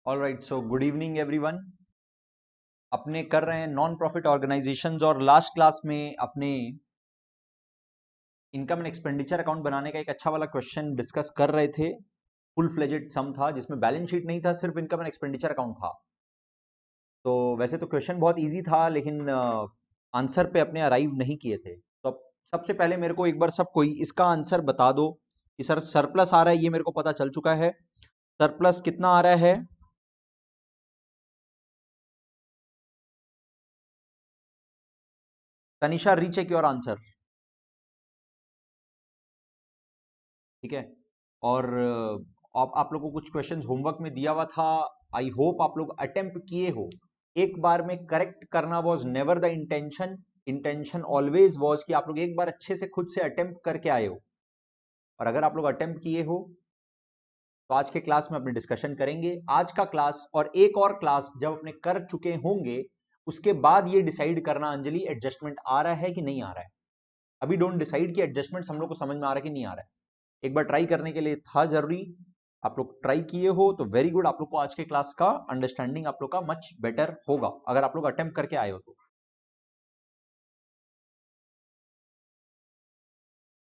All right, so good evening everyone. अपने कर रहे हैं नॉन प्रॉफिट ऑर्गेनाइजेशंस और लास्ट क्लास में अपने इनकम एंड एक्सपेंडिचर अकाउंट बनाने का एक अच्छा वाला क्वेश्चन डिस्कस कर रहे थे। फुल फ्लेजेड सम था जिसमें बैलेंस शीट नहीं था, सिर्फ इनकम एंड एक्सपेंडिचर अकाउंट था। तो वैसे तो क्वेश्चन बहुत इजी था, लेकिन आंसर पे अपने अराइव नहीं किए थे। तो अब सबसे पहले मेरे को एक बार सब कोई इसका आंसर बता दो कि सर सरप्लस आ रहा है, ये मेरे को पता चल चुका है। सरप्लस कितना आ रहा है? Tanisha, recheck your answer. ठीक है। और आप लोगों को कुछ क्वेश्चंस होमवर्क में दिया हुआ था। आई होप आप लोग अटेम्प्ट किए हो। एक बार में करेक्ट करना was never the intention. Intention always was कि आप लोग एक बार अच्छे से खुद से अटेम्प्ट करके आए हो। और अगर आप लोग अटेम्प्ट किए हो तो आज के क्लास में अपने डिस्कशन करेंगे। आज का क्लास और एक और क्लास जब अपने कर चुके होंगे, उसके बाद ये डिसाइड करना अंजलि एडजस्टमेंट आ रहा है कि नहीं आ रहा है। अभी डोंट डिसाइड कि एडजस्टमेंट हम लोग को समझ में आ रहा है कि नहीं आ रहा है। एक बार ट्राई करने के लिए था जरूरी। आप लोग ट्राई किए हो तो वेरी गुड। आप लोग को आज के क्लास का अंडरस्टैंडिंग आप लोग का मच बेटर होगा अगर आप लोग अटेम्प्ट करके आए हो तो।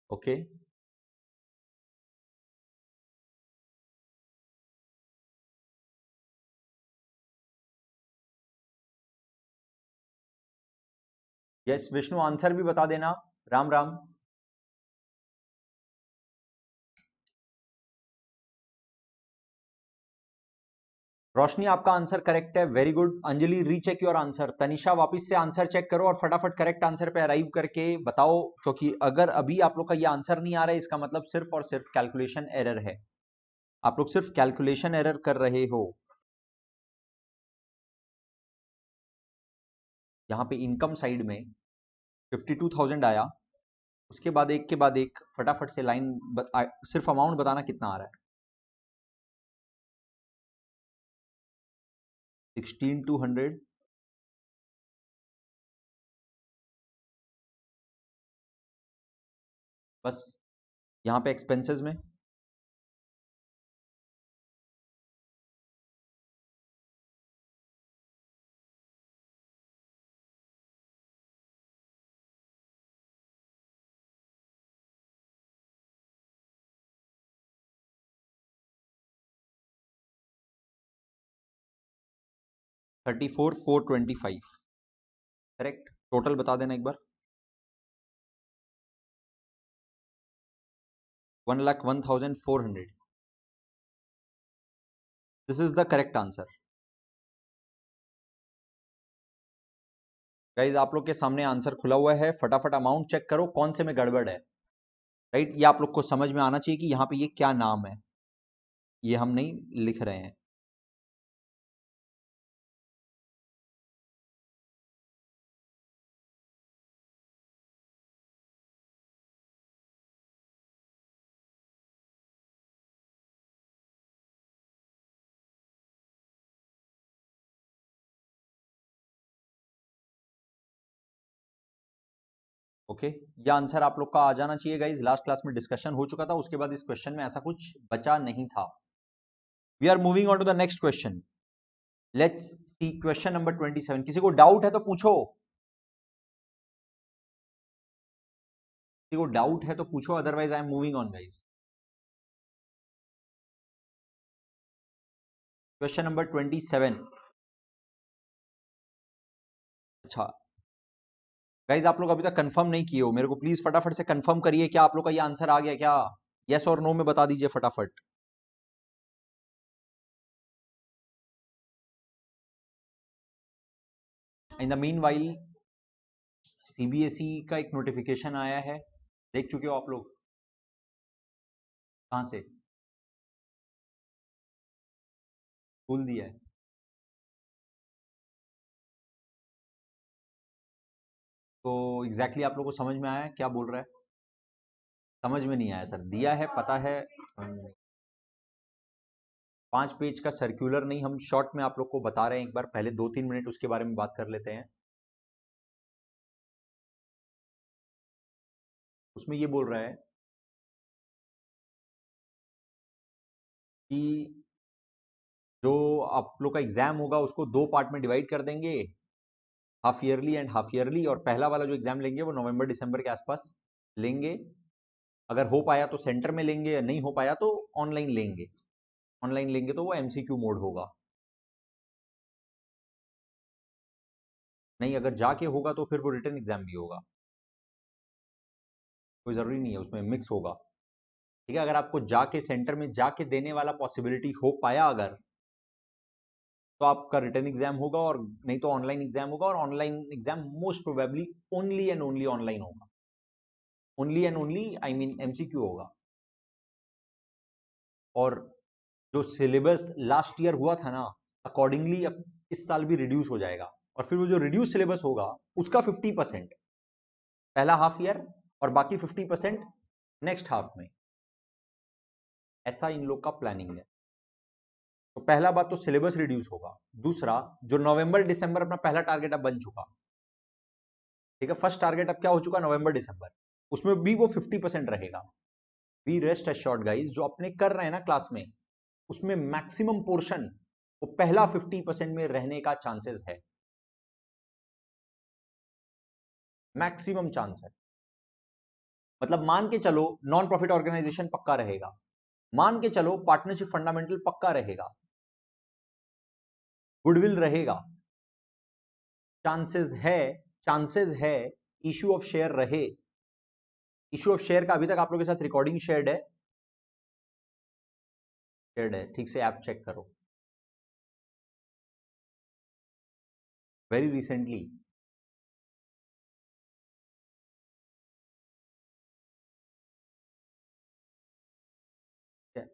ओके। यस विष्णु, आंसर भी बता देना। राम राम। रोशनी, आपका आंसर करेक्ट है, very good. Anjali, recheck your answer. Tanisha, वापस से आंसर चेक करो और फटाफट करेक्ट आंसर पे अराइव करके बताओ, क्योंकि अगर अभी आप लोग का ये आंसर नहीं आ रहा है, इसका मतलब सिर्फ और सिर्फ कैलकुलेशन एरर है। आप लोग सिर्फ कैलकुलेशन एरर कर रहे हो। यहाँ पे इनकम साइड में 52,000 आया। उसके बाद एक के बाद एक फटाफट से लाइन सिर्फ अमाउंट बताना कितना आ रहा है। 16,200। बस यहाँ पे एक्सपेंसेस में 34,425। करेक्ट। टोटल बता देना एक बार। 1,01,400। This is the correct answer. Guys आप लोग के सामने आंसर खुला हुआ है, फटाफट अमाउंट चेक करो कौन से में गड़बड़ है। राइट, ये आप लोग को समझ में आना चाहिए कि यहाँ पे ये क्या नाम है, ये हम नहीं लिख रहे हैं। ओके, ये आंसर आप लोग का आ जाना चाहिए गाइज। लास्ट क्लास में डिस्कशन हो चुका था, उसके बाद इस क्वेश्चन में ऐसा कुछ बचा नहीं था। We are moving on to the next question. Let's see question number 27। किसी को डाउट है तो पूछो। किसी को डाउट है तो पूछो, otherwise I am moving on guys. Question number 27। अच्छा गाइज, आप लोग अभी तक कंफर्म नहीं किए हो, मेरे को प्लीज फटाफट से कंफर्म करिए, क्या आप लोग का ये आंसर आ गया क्या? यस और नो में बता दीजिए फटाफट। In the mean while CBSE का एक नोटिफिकेशन आया है, देख चुके हो आप लोग? कहाँ से? खोल दिया है? तो एग्जैक्टली आप लोग को समझ में आया है क्या बोल रहा है? समझ में नहीं आया सर, दिया है पता है, समझ में नहीं। 5 पेज का सर्क्यूलर नहीं, हम शॉर्ट में आप लोग को बता रहे हैं। एक बार पहले 2-3 मिनट उसके बारे में बात कर लेते हैं। उसमें ये बोल रहा है कि जो आप लोग का एग्जाम होगा उसको 2 पार्ट में डिवाइड कर देंगे, half yearly and half yearly. और पहला वाला जो एग्जाम लेंगे वो नवंबर दिसंबर के आसपास लेंगे। अगर हो पाया तो सेंटर में लेंगे, या नहीं हो पाया तो ऑनलाइन लेंगे। ऑनलाइन लेंगे तो वो एमसीक्यू मोड होगा। नहीं, अगर जाके होगा तो फिर वो रिटन एग्जाम भी होगा, कोई जरूरी नहीं है, उसमें मिक्स होगा। ठीक है, अगर आपको जाके सेंटर में जाके देने वाला पॉसिबिलिटी हो पाया अगर, तो आपका रिटन एग्जाम होगा, और नहीं तो ऑनलाइन एग्जाम होगा। और online exam most probably only and only online होगा। Only and only I mean MCQ होगा। और जो सिलेबस लास्ट ईयर हुआ था ना, अकॉर्डिंगली अब इस साल भी रिड्यूस हो जाएगा। और फिर वो जो रिड्यूस सिलेबस होगा उसका 50% पहला हाफ ईयर, और बाकी 50% नेक्स्ट हाफ में। ऐसा इन लोग का प्लानिंग है। तो पहला बात तो सिलेबस रिड्यूस होगा। दूसरा, जो नवंबर दिसंबर अपना पहला टारगेट अब बन चुका, ठीक है, फर्स्ट टारगेट अब क्या हो चुका नवंबर दिसंबर, उसमें भी वो 50% रहेगा। बी रेस्ट एश्योर्ड गाइस, जो अपने कर रहे हैं ना क्लास में, उसमें मैक्सिमम पोर्शन वो पहला 50% में रहने का चांसेस है, मैक्सिमम चांस है। मतलब मान के चलो नॉन प्रॉफिट ऑर्गेनाइजेशन पक्का रहेगा, मान के चलो पार्टनरशिप फंडामेंटल पक्का रहेगा, गुडविल रहेगा, चांसेस है इश्यू ऑफ शेयर रहे। इश्यू ऑफ शेयर का अभी तक आप लोगों के साथ रिकॉर्डिंग शेयर्ड है, ठीक से ऐप चेक करो, वेरी रिसेंटली।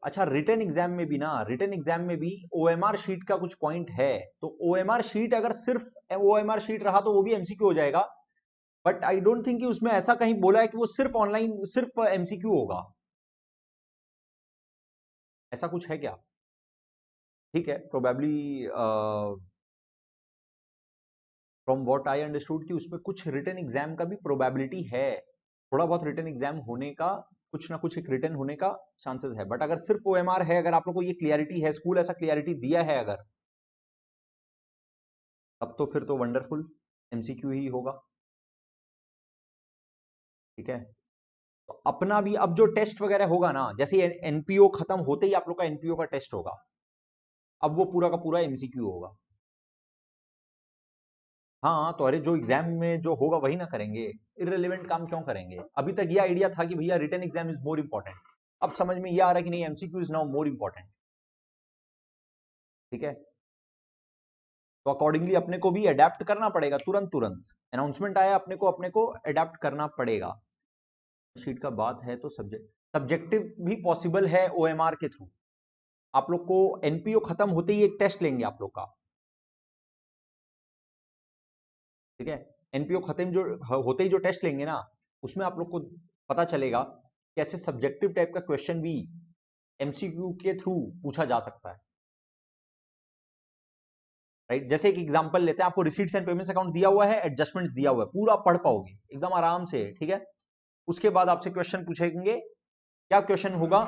अच्छा, रिटन एग्जाम में भी ना, रिटन एग्जाम में भी ओएमआर शीट का कुछ पॉइंट है। तो ओएमआर शीट अगर सिर्फ ओएमआर शीट रहा तो वो भी एमसीक्यू हो जाएगा। बट आई डोंट थिंक कि उसमें ऐसा कहीं बोला है कि वो सिर्फ ऑनलाइन सिर्फ एमसीक्यू होगा, ऐसा कुछ है क्या? ठीक है, probably from what I understood कि उसमें कुछ रिटन एग्जाम का भी प्रोबेबिलिटी है, थोड़ा बहुत रिटन एग्जाम होने का, कुछ ना कुछ एक रिटन होने का चांसेस है। बट अगर सिर्फ ओएमआर है, अगर आप लोग को ये क्लियरिटी है, स्कूल ऐसा क्लियरिटी दिया है अगर, तब तो फिर तो वंडरफुल, एमसीक्यू ही होगा। ठीक है, तो अपना भी अब जो टेस्ट वगैरह होगा ना, जैसे एनपीओ खत्म होते ही आप लोग का एनपीओ का टेस्ट होगा, अब वो पूरा का पूरा एमसीक्यू होगा। हाँ, तो अरे जो एग्जाम में जो होगा वही ना करेंगे, इररिलेवेंट काम क्यों करेंगे? अभी तक ये आइडिया था कि भैया written exam is more important, अब समझ में ये आ रहा है कि नहीं, MCQ is now more important. ठीक है, तो अकॉर्डिंगली अपने को भी अडेप्ट करना पड़ेगा, तुरंत तुरंत अनाउंसमेंट आया, अपने को अडेप्ट करना पड़ेगा। शीट का बात है तो सब्जेक्टिव भी पॉसिबल है ओएमआर के थ्रू। आप लोग को एनपीओ खत्म होते ही एक टेस्ट लेंगे आप लोग का, ठीक है, एनपीओ खत्म जो होते ही जो टेस्ट लेंगे ना, उसमें आप लोग को पता चलेगा कैसे सब्जेक्टिव टाइप का क्वेश्चन भी एमसीक्यू के थ्रू पूछा जा सकता है। राइट, जैसे एक एग्जांपल लेते हैं, आपको रिसीट्स एंड पेमेंट्स अकाउंट दिया हुआ है, एडजस्टमेंट्स दिया हुआ है, पूरा पढ़ पाओगे एकदम आराम से। ठीक है, उसके बाद आपसे क्वेश्चन पूछेंगे, क्या क्वेश्चन होगा,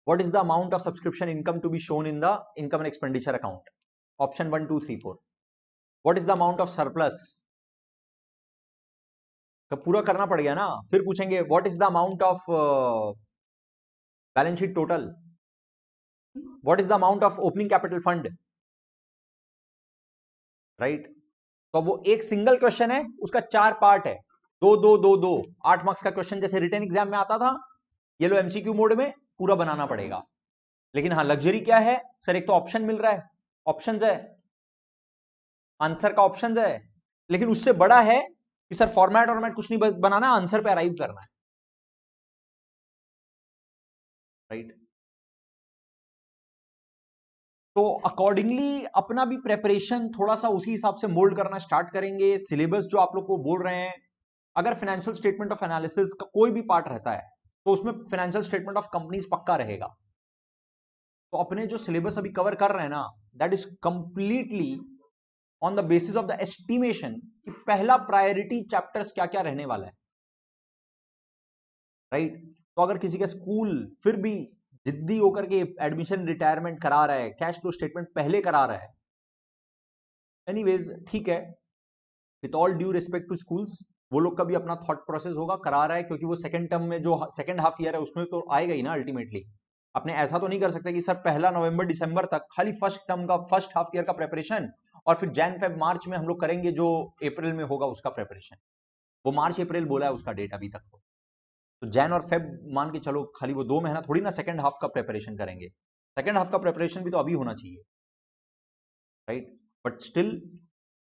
what is the amount of subscription income to be shown in the income and expenditure account, option 1 2 3 4। What is the amount of surplus, तो पूरा करना पड़ेगा ना। फिर पूछेंगे what is the amount of balance sheet total, what is the amount of opening capital fund. Right, तो वो एक सिंगल क्वेश्चन है, उसका 4 पार्ट है, 2 2 2 2, 8 मार्क्स का क्वेश्चन जैसे रिटन एग्जाम में आता था, ये लो एमसीक्यू मोड में पूरा बनाना पड़ेगा। लेकिन हाँ, लग्जरी क्या है सर, एक तो ऑप्शन मिल रहा है, ऑप्शंस है, आंसर का ऑप्शंस है, लेकिन उससे बड़ा है कि सर फॉर्मेट वॉर्मेट कुछ नहीं बनाना, आंसर पे अराइव करना है। राइट, तो अकॉर्डिंगली अपना भी प्रेपरेशन थोड़ा सा उसी हिसाब से मोल्ड करना स्टार्ट करेंगे। सिलेबस जो आप लोग को बोल रहे हैं, अगर फाइनेंशियल स्टेटमेंट ऑफ एनालिसिस का कोई भी पार्ट रहता है तो उसमें फाइनेंशियल स्टेटमेंट ऑफ कंपनीज पक्का रहेगा। तो अपने जो सिलेबस अभी कवर कर रहे हैं ना, that is completely on the basis of the estimation कि पहला प्रायोरिटी चैप्टर्स क्या क्या रहने वाला है। राइट, तो अगर किसी का स्कूल फिर भी जिद्दी होकर के एडमिशन रिटायरमेंट करा रहा है, कैश फ्लो स्टेटमेंट पहले करा रहा है। एनीवेज ठीक है, with all due respect to schools, वो लोग का भी अपना थॉट प्रोसेस होगा, करा रहा है क्योंकि वो सेकंड टर्म में जो सेकंड हाफ ईयर है उसमें तो आएगा ही ना अल्टीमेटली। अपने ऐसा तो नहीं कर सकते कि सर पहला नवंबर दिसंबर तक खाली फर्स्ट टर्म का फर्स्ट हाफ ईयर का प्रेपरेशन और फिर जैन फेब मार्च में हम लोग करेंगे जो अप्रैल में होगा उसका प्रेपरेशन। वो मार्च अप्रैल बोला है उसका डेट अभी तक तो जैन और फेब मान के चलो, खाली वो 2 महीना थोड़ी ना सेकंड हाफ का प्रेपरेशन करेंगे। सेकंड हाफ का प्रेपरेशन भी तो अभी होना चाहिए, right? But still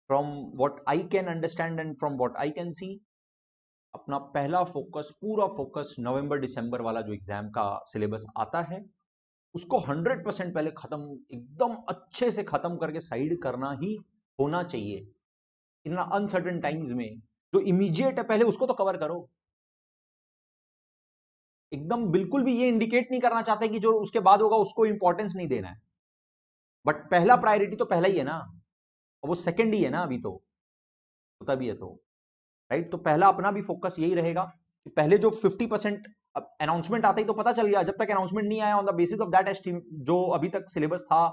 from what I can understand and from what I can see, अपना पहला फोकस, पूरा फोकस नवंबर दिसंबर वाला जो एग्जाम का सिलेबस आता है उसको 100% पहले खत्म, एकदम अच्छे से खत्म करके साइड करना ही होना चाहिए। इतना अनसर्टेन टाइम्स में जो इमीडिएट है पहले उसको तो कवर करो। एकदम बिल्कुल भी ये इंडिकेट नहीं करना चाहते कि जो उसके बाद होगा उसको इंपॉर्टेंस नहीं देना है, बट पहला प्रायोरिटी तो पहला ही है ना, और वो सेकंड ही है ना अभी तो, होता भी है तो, राइट? तो पहला अपना भी फोकस यही रहेगा कि पहले जो 50% अनाउंसमेंट आता ही तो पता चल गया, जब तक अनाउंसमेंट नहीं आया on the basis of that जो अभी तक सिलेबस था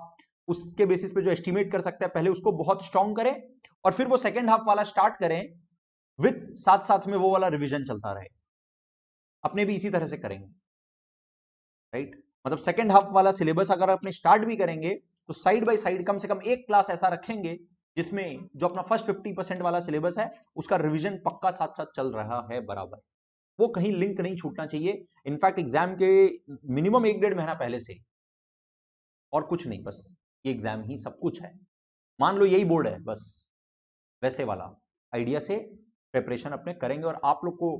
उसके बेसिस पे जो एस्टिमेट कर सकते हैं पहले उसको बहुत स्ट्रांग करें, और फिर वो सेकंड हाफ वाला स्टार्ट करें विथ साथ साथ में वो वाला रिवीजन चलता रहे। अपने भी इसी तरह से करेंगे, राइट? मतलब सेकंड हाफ वाला सिलेबस अगर अपने स्टार्ट भी करेंगे तो साइड बाय साइड कम से कम एक क्लास ऐसा रखेंगे जिसमें जो अपना फर्स्ट 50% वाला सिलेबस है उसका रिवीजन पक्का साथ साथ चल रहा है बराबर, वो कहीं लिंक नहीं छूटना चाहिए। इनफैक्ट एग्जाम के मिनिमम 1-1.5 महीना पहले से, और कुछ नहीं, बस ये एग्जाम ही सब कुछ है। मान लो यही बोर्ड है, बस वैसे वाला आइडिया से प्रिपरेशन अपने करेंगे, और आप लोग को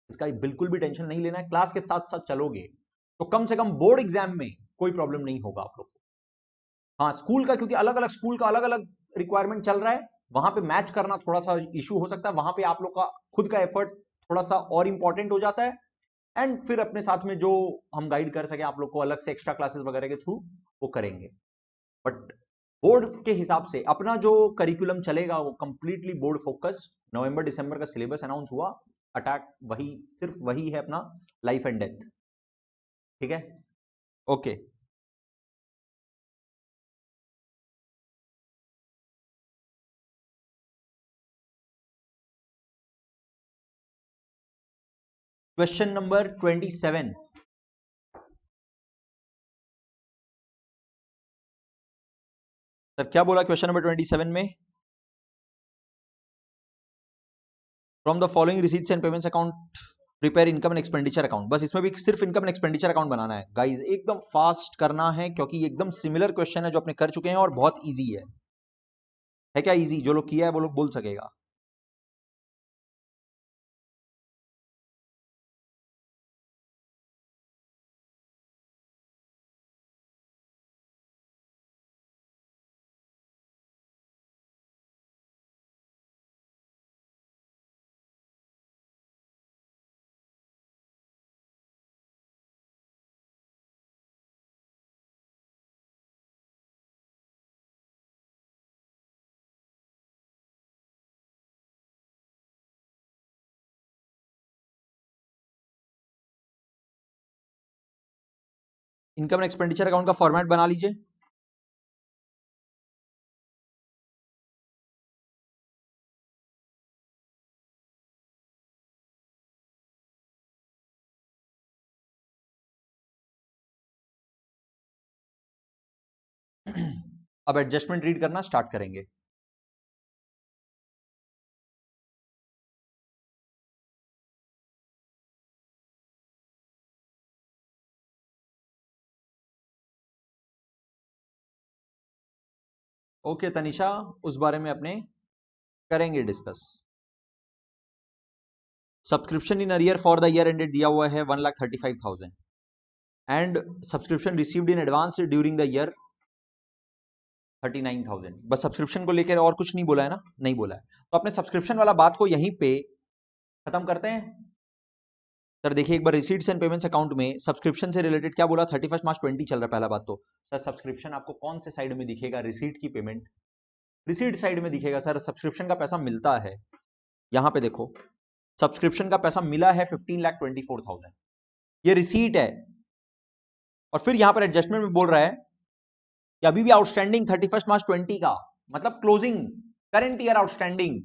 इसका बिल्कुल भी टेंशन नहीं लेना है। क्लास के साथ साथ चलोगे तो कम से कम बोर्ड एग्जाम में कोई प्रॉब्लम नहीं होगा आप लोग को। हाँ, स्कूल का, क्योंकि अलग अलग स्कूल का अलग अलग रिक्वायरमेंट चल रहा है, वहां पे मैच करना थोड़ा सा इशू हो सकता है, वहां पे आप लोग का खुद का एफर्ट थोड़ा सा और इंपॉर्टेंट हो जाता है। एंड फिर अपने साथ में जो हम गाइड कर सके आप लोग को अलग से एक्स्ट्रा क्लासेस वगैरह के थ्रू वो करेंगे। बट बोर्ड के हिसाब से अपना जो करिकुलम चलेगा वो कंप्लीटली बोर्ड फोकस। नवंबर दिसंबर का सिलेबस अनाउंस हुआ, अटैक वही, सिर्फ वही है अपना, लाइफ एंड डेथ। ठीक है, ओके। Question number 27। सर क्या बोला क्वेश्चन नंबर 27 में? From the following receipts and payments account prepare income and expenditure account. बस इसमें भी सिर्फ इनकम एंड एक्सपेंडिचर अकाउंट बनाना है गाइस, एकदम फास्ट करना है क्योंकि ये एकदम सिमिलर क्वेश्चन है जो अपने कर चुके हैं और बहुत इजी है क्या इजी? जो लोग किया है वो लोग बोल सकेगा। इनकम एंड एक्सपेंडिचर अकाउंट का फॉर्मेट बना लीजिए। अब एडजस्टमेंट रीड करना स्टार्ट करेंगे। ओके तनिषा, उस बारे में अपने करेंगे discuss. Subscription in arrear for the year ended दिया हुआ है 1,35,000 and subscription received in advance during the year 39,000। बस सब्सक्रिप्शन को लेकर और कुछ नहीं बोला है ना? नहीं बोला है, तो अपने सब्सक्रिप्शन वाला बात को यहीं पे खत्म करते हैं। सर देखिए एक बार रिसीट्स एंड पेमेंट्स अकाउंट में सब्सक्रिप्शन से रिलेटेड क्या बोला, 31 मार्च 20 चल रहा है। पहला बात तो सर सब्सक्रिप्शन आपको कौन से साइड में दिखेगा? रिसीट की पेमेंट रिसीट साइड में दिखेगा। सर सब्सक्रिप्शन का पैसा मिलता है, यहां पे देखो सब्सक्रिप्शन का पैसा मिला है 15,24,000, ये रिसीट है। और फिर यहां पर एडजस्टमेंट में बोल रहा है कि अभी भी आउटस्टैंडिंग 31 मार्च 20 का, मतलब क्लोजिंग करंट ईयर आउटस्टैंडिंग,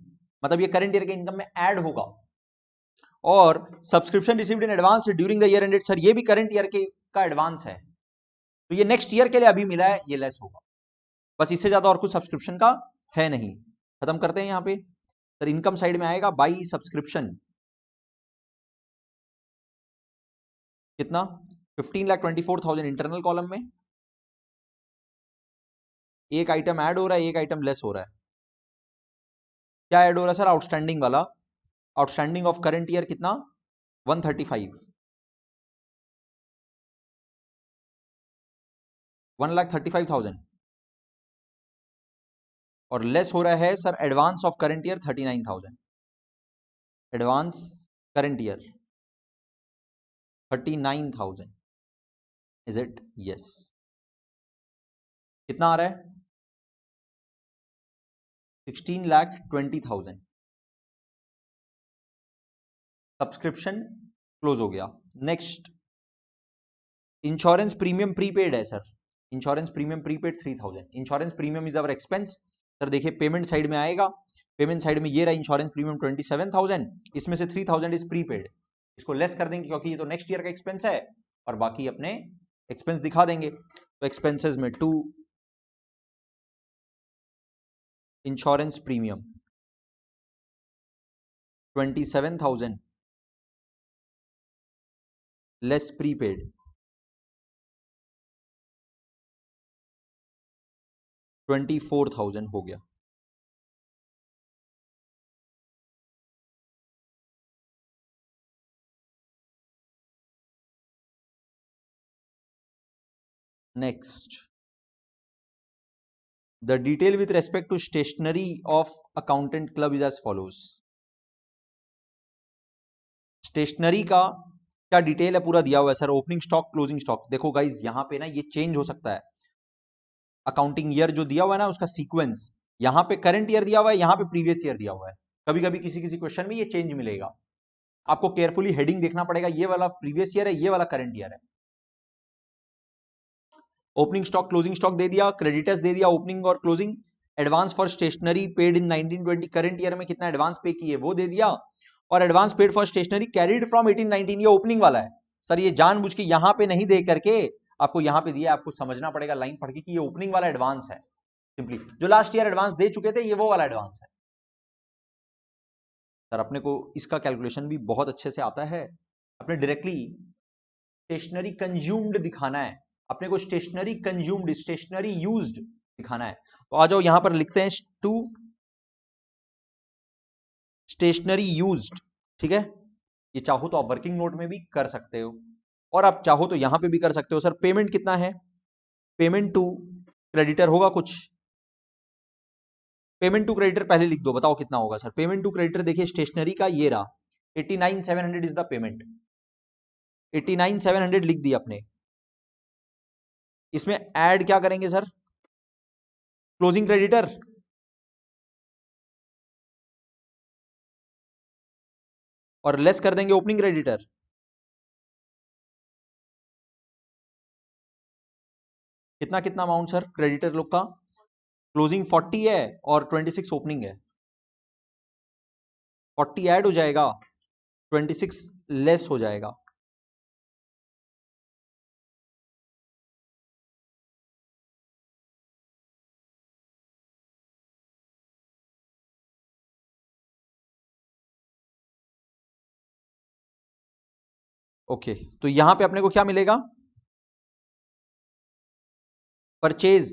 मतलब ये करंट ईयर के इनकम में ऐड होगा। और subscription received in advance during the year ended, sir ये भी करंट ईयर के का एडवांस है, तो ये नेक्स्ट ईयर के लिए अभी मिला है, ये लेस होगा। बस इससे ज्यादा और कुछ सब्सक्रिप्शन का है नहीं। खत्म करते हैं यहां पे। सर इनकम साइड में आएगा बाई सब्सक्रिप्शन, कितना 15,24,000 इंटरनल कॉलम में, एक आइटम ऐड हो रहा है, एक आइटम लेस हो रहा है। क्या ऐड हो रहा है सर? आउटस्टैंडिंग वाला, आउटस्टैंडिंग ऑफ करंट ईयर कितना 135, 1,35,000, और लेस हो रहा है sir advance of current year 39,000, advance current year 39,000, is it? Yes. कितना आ रहा है? 16,20,000। सब्सक्रिप्शन क्लोज हो गया। नेक्स्ट, इंश्योरेंस प्रीमियम प्रीपेड है sir, insurance premium prepaid 3,000। Insurance premium is our expense. Sir देखिए पेमेंट साइड में आएगा, पेमेंट साइड में ये रहा इंश्योरेंस प्रीमियम 27,000, इसमें से 3,000 इज प्रीपेड, इसको लेस कर देंगे क्योंकि ये तो नेक्स्ट ईयर का एक्सपेंस है, और बाकी अपने एक्सपेंस दिखा देंगे। तो एक्सपेंसेस में 2 इंश्योरेंस प्रीमियम 27,000 लेस प्रीपेड 24,000 हो गया। Next, the detail with respect to stationery of accountant club is as follows. Stationery का क्या डिटेल है पूरा दिया हुआ है sir, opening stock closing stock. देखो गाइज यहां पे ना ये चेंज हो सकता है, अकाउंटिंग ईयर जो दिया हुआ है ना उसका सीक्वेंस, यहां पे करंट ईयर दिया हुआ है, यहां पे प्रीवियस ईयर दिया हुआ है, कभी कभी किसी किसी क्वेश्चन में ये चेंज मिलेगा, आपको केयरफुली हेडिंग देखना पड़ेगा, ये वाला प्रीवियस ईयर है, ये वाला करंट ईयर है। ओपनिंग स्टॉक क्लोजिंग स्टॉक दे दिया, क्रेडिटर्स दे दिया ओपनिंग और closing, advance for stationery paid in 1920, current year में कितना एडवांस पे किए वो दे दिया, और advance paid for stationery carried from 1819, ये ओपनिंग वाला है। सर ये जानबूझ के यहां पे नहीं दे करके आपको यहां पे दिया, आपको समझना पड़ेगा लाइन पढ़ के कि ये ओपनिंग वाला एडवांस है, सिंपली जो लास्ट ईयर एडवांस दे चुके थे ये वो वाला एडवांस है। सर अपने को इसका कैलकुलेशन भी बहुत अच्छे से आता है, अपने डायरेक्टली स्टेशनरी कंज्यूम्ड दिखाना है, अपने को स्टेशनरी कंज्यूम्ड स्टेशनरी यूज्ड दिखाना है। तो आ जाओ यहां पर लिखते हैं टू स्टेशनरी यूज्ड, ठीक है। ये चाहो तो आप वर्किंग नोट में भी कर सकते हो, और आप चाहो तो यहां पे भी कर सकते हो। सर पेमेंट कितना है? पेमेंट टू क्रेडिटर होगा कुछ, पेमेंट टू क्रेडिटर पहले लिख दो, बताओ कितना होगा सर। पेमेंट टू क्रेडिटर देखिए स्टेशनरी का ये रहा 89,700 इज द पेमेंट, 89,700 लिख दिया अपने। इसमें ऐड क्या करेंगे सर? क्लोजिंग क्रेडिटर, और लेस कर देंगे ओपनिंग क्रेडिटर। कितना कितना अमाउंट सर क्रेडिटर लोग का? क्लोजिंग 40 है और 26 ओपनिंग है, 40 ऐड हो जाएगा, 26 लेस हो जाएगा। ओके, तो यहां पे अपने को क्या मिलेगा? परचेज,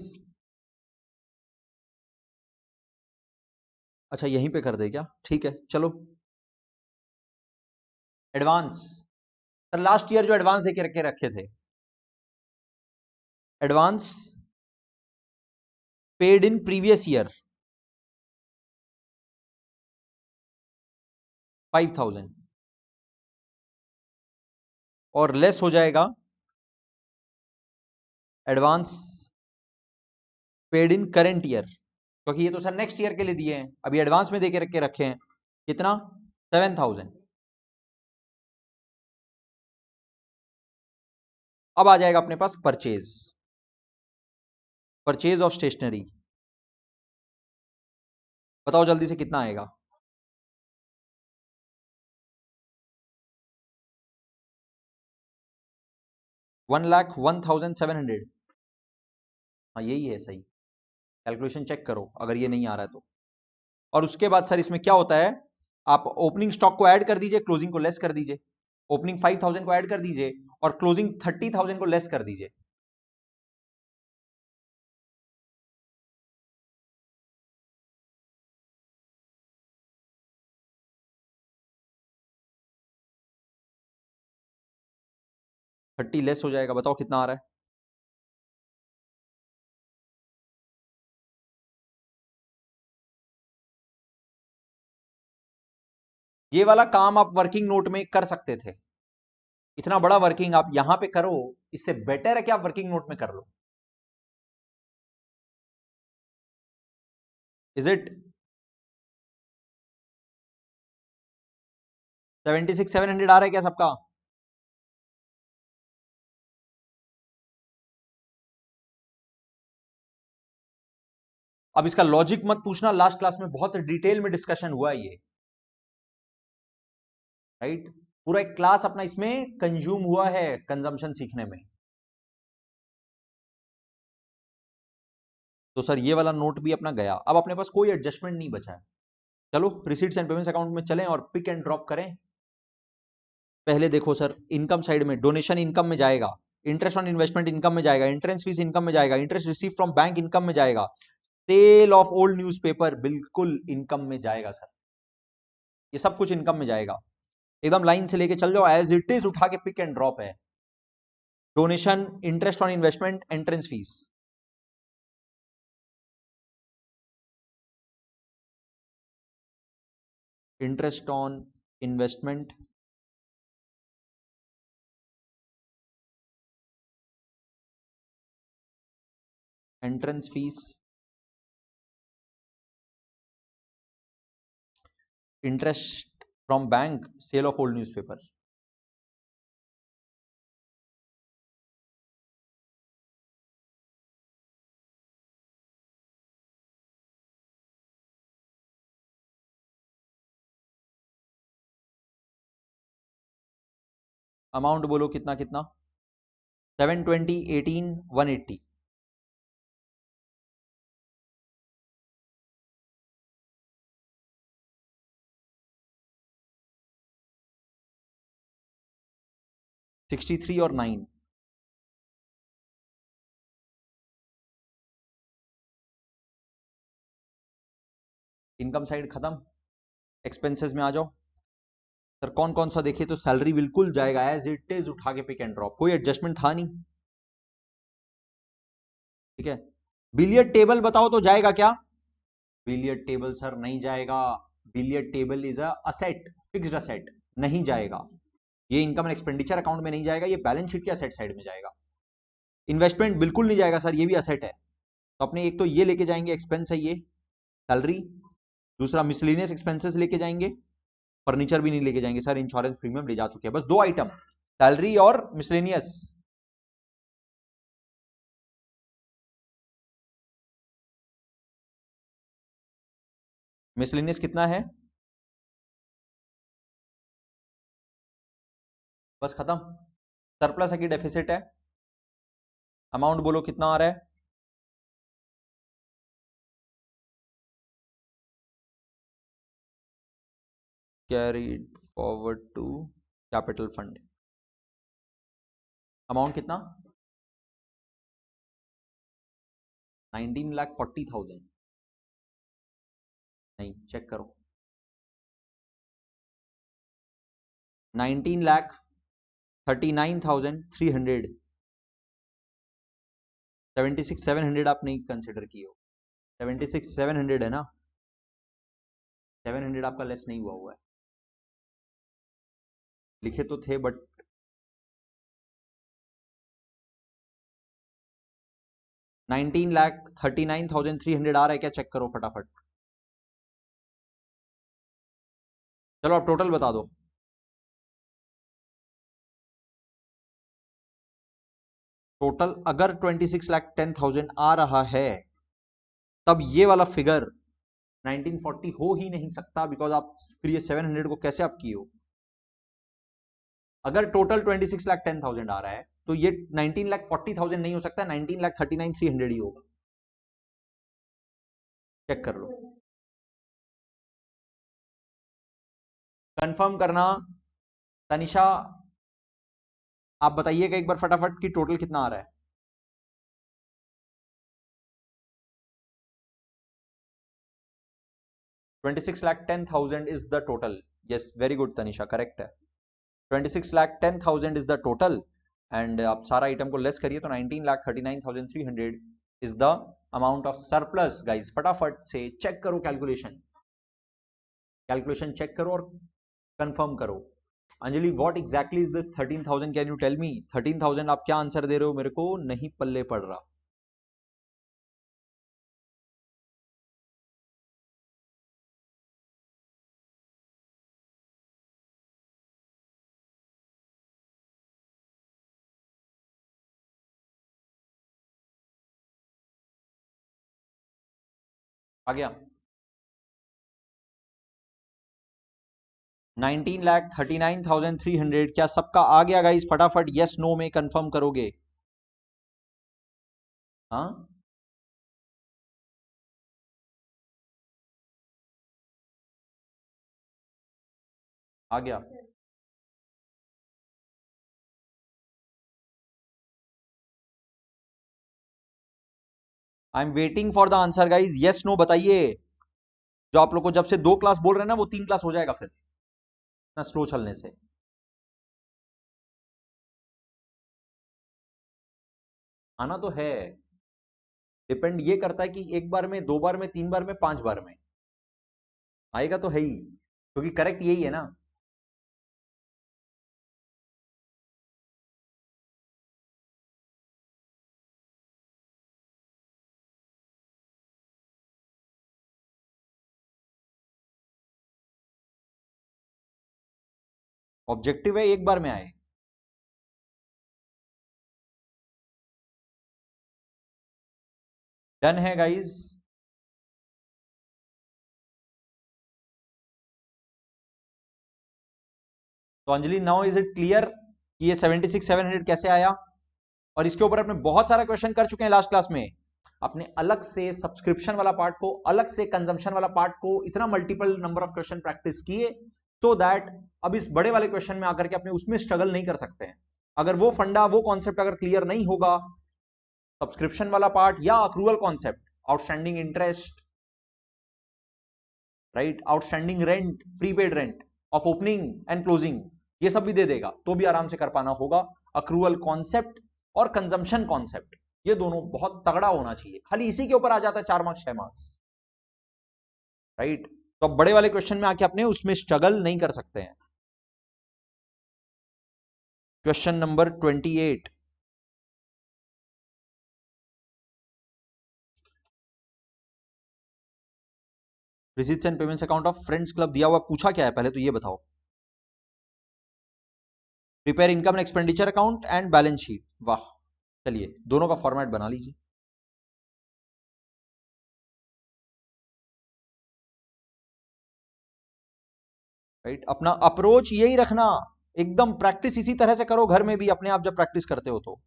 अच्छा यहीं पे कर दे क्या? ठीक है चलो। एडवांस, सर लास्ट ईयर जो एडवांस देके रखे थे, advance paid in previous year 5,000, और लेस हो जाएगा advance paid in current year, क्योंकि ये तो सर नेक्स्ट ईयर के लिए दिए हैं, अभी एडवांस में देके रखे हैं। कितना? 7,000। अब आ जाएगा अपने पास परचेज, परचेज ऑफ स्टेशनरी। बताओ जल्दी से कितना आएगा? 1,01,700। हाँ यही है सही। कैलकुलेशन चेक करो अगर ये नहीं आ रहा है तो। और उसके बाद सर इसमें क्या होता है, आप ओपनिंग स्टॉक को ऐड कर दीजिए, क्लोजिंग को लेस कर दीजिए। ओपनिंग 5,000 को ऐड कर दीजिए और क्लोजिंग 30,000 को लेस कर दीजिए। थर्टी लेस हो जाएगा, बताओ कितना आ रहा है? ये वाला काम आप वर्किंग नोट में कर सकते थे, इतना बड़ा वर्किंग आप यहां पे करो, इससे बेटर है कि आप वर्किंग नोट में कर लो। Is it? 76,700 आ रहा है क्या सबका? अब इसका लॉजिक मत पूछना, लास्ट क्लास में बहुत डिटेल में डिस्कशन हुआ है ये, राइट? पूरा एक क्लास अपना इसमें कंज्यूम हुआ है कंजम्पशन सीखने में। तो सर ये वाला नोट भी अपना गया, अब अपने पास कोई एडजस्टमेंट नहीं बचा है। चलो रिसीट्स एंड पेमेंट्स अकाउंट में चलें और पिक एंड ड्रॉप करें। पहले देखो सर, इनकम साइड में डोनेशन इनकम में जाएगा, इंटरेस्ट ऑन इन्वेस्टमेंट इनकम में जाएगा, इंटरेस्ट फीस इनकम में जाएगा, interest receive from bank income में जाएगा, सेल ऑफ ओल्ड न्यूज़पेपर बिल्कुल इनकम में जाएगा सर। ये सब कुछ इनकम में जाएगा, एकदम लाइन से लेके चल जाओ, एज इट इज उठा के पिक एंड ड्रॉप है। Donation, interest on investment, entrance fees. Interest on investment, entrance fees, interest from bank, sale of old newspaper. Amount बोलो कितना कितना? 720, 18, 180। 63 और 9। इनकम साइड खत्म, एक्सपेंसेस में आ जाओ। सर कौन कौन सा देखिए, तो सैलरी बिल्कुल जाएगा एज इट इज उठा के पिक एंड ड्रॉप, कोई एडजस्टमेंट था नहीं। ठीक है, बिलियर्ड टेबल बताओ तो जाएगा क्या? बिलियर्ड टेबल सर नहीं जाएगा, billiard table is a asset, fixed asset, नहीं जाएगा। ये इनकम एंड एक्सपेंडिचर अकाउंट में नहीं जाएगा, ये बैलेंस शीट के असेट साइड में जाएगा। इन्वेस्टमेंट बिल्कुल नहीं जाएगा सर, ये भी असेट है। तो अपने एक तो ये लेके जाएंगे, एक्सपेंस है ये, सैलरी। दूसरा मिसलिनियस एक्सपेंसेस लेके जाएंगे, फर्नीचर भी नहीं लेके जाएंगे सर, इंश्योरेंस प्रीमियम ले जा चुके हैं, बस दो आइटम, सैलरी और मिसलेनियस। मिसलेनियस कितना है? बस खत्म। सरप्लस है कि डेफिसिट है? अमाउंट बोलो कितना आ रहा है? Carried forward to capital fund. Amount कितना? 19,40,000। नहीं, चेक करो। 19,39,300। 76,700 आप नहीं कंसिडर किए हो? 76,700 है ना? 700 आपका लेस नहीं हुआ है, लिखे तो थे बट। 19,39,300 आ रहा है क्या? चेक करो फटाफट। चलो आप टोटल बता दो। टोटल अगर 26,10,000 आ रहा है तब ये वाला फिगर 1940 हो ही नहीं सकता, बिकॉज आप फिर ये 700 को कैसे आप किए हो? अगर टोटल 26,10,000 आ रहा है तो ये 19,40,000 नहीं हो सकता, 19,39,300 ही होगा। चेक कर लो, कंफर्म करना। तनिषा आप बताइएगा एक बार फटाफट कि टोटल कितना आ रहा है। 26,10,000 is the total. Yes, very good Tanisha, correct है। 26,10,000 इज द टोटल एंड आप सारा आइटम को लेस करिए तो 19,39,300 is the amount of surplus. Guys फटाफट से चेक करो, कैलकुलेशन कैलकुलेशन चेक करो और कंफर्म करो। Anjali, what exactly is this 13,000? Can you tell me 13,000 आप क्या आंसर दे रहे हो? मेरे को नहीं पल्ले पड़ रहा। आ गया 19,39,300। क्या सबका आ गया गाइस? फटाफट यस नो में कंफर्म करोगे? हाँ, आ गया। I am waiting for the answer guys, yes no बताइए। जो आप लोग को जब से 2 क्लास बोल रहे हैं ना, वो 3 क्लास हो जाएगा फिर इतना स्लो चलने से। आना तो है, डिपेंड ये करता है कि एक बार में, 2 बार में, 3 बार में, 5 बार में आएगा तो है ही, क्योंकि करेक्ट यही है ना। ऑब्जेक्टिव है एक बार में आए। डन है गाइज। तो Anjali, now is it clear कि ये 76,700 कैसे आया? और इसके ऊपर अपने बहुत सारा क्वेश्चन कर चुके हैं लास्ट क्लास में। अपने अलग से सब्सक्रिप्शन वाला पार्ट को, अलग से कंजम्पशन वाला पार्ट को, इतना multiple number of question practice किए सो दैट अब इस बड़े वाले क्वेश्चन में आकर के अपने उसमें स्ट्रगल नहीं कर सकते हैं। अगर वो फंडा, वो कॉन्सेप्ट अगर क्लियर नहीं होगा, सब्सक्रिप्शन वाला पार्ट या accrual concept, outstanding interest, right, outstanding rent, prepaid rent of opening and closing, ये सब भी दे देगा तो भी आराम से कर पाना होगा। अक्रूवल कॉन्सेप्ट और कंजम्पशन कॉन्सेप्ट, ये दोनों बहुत तगड़ा होना चाहिए। खाली इसी के ऊपर आ जाता है 4 मार्क्स 6 मार्क्स, राइट। तो अब बड़े वाले क्वेश्चन में आके अपने उसमें स्ट्रगल नहीं कर सकते हैं। Question number 28। Receipts and payments account of friends club दिया हुआ, पूछा क्या है पहले तो ये बताओ। Prepare income and expenditure account and balance sheet. वाह, चलिए दोनों का फॉर्मेट बना लीजिए। राइट, अपना अप्रोच यही रखना, एकदम प्रैक्टिस इसी तरह से करो घर में भी अपने आप जब प्रैक्टिस करते हो तो।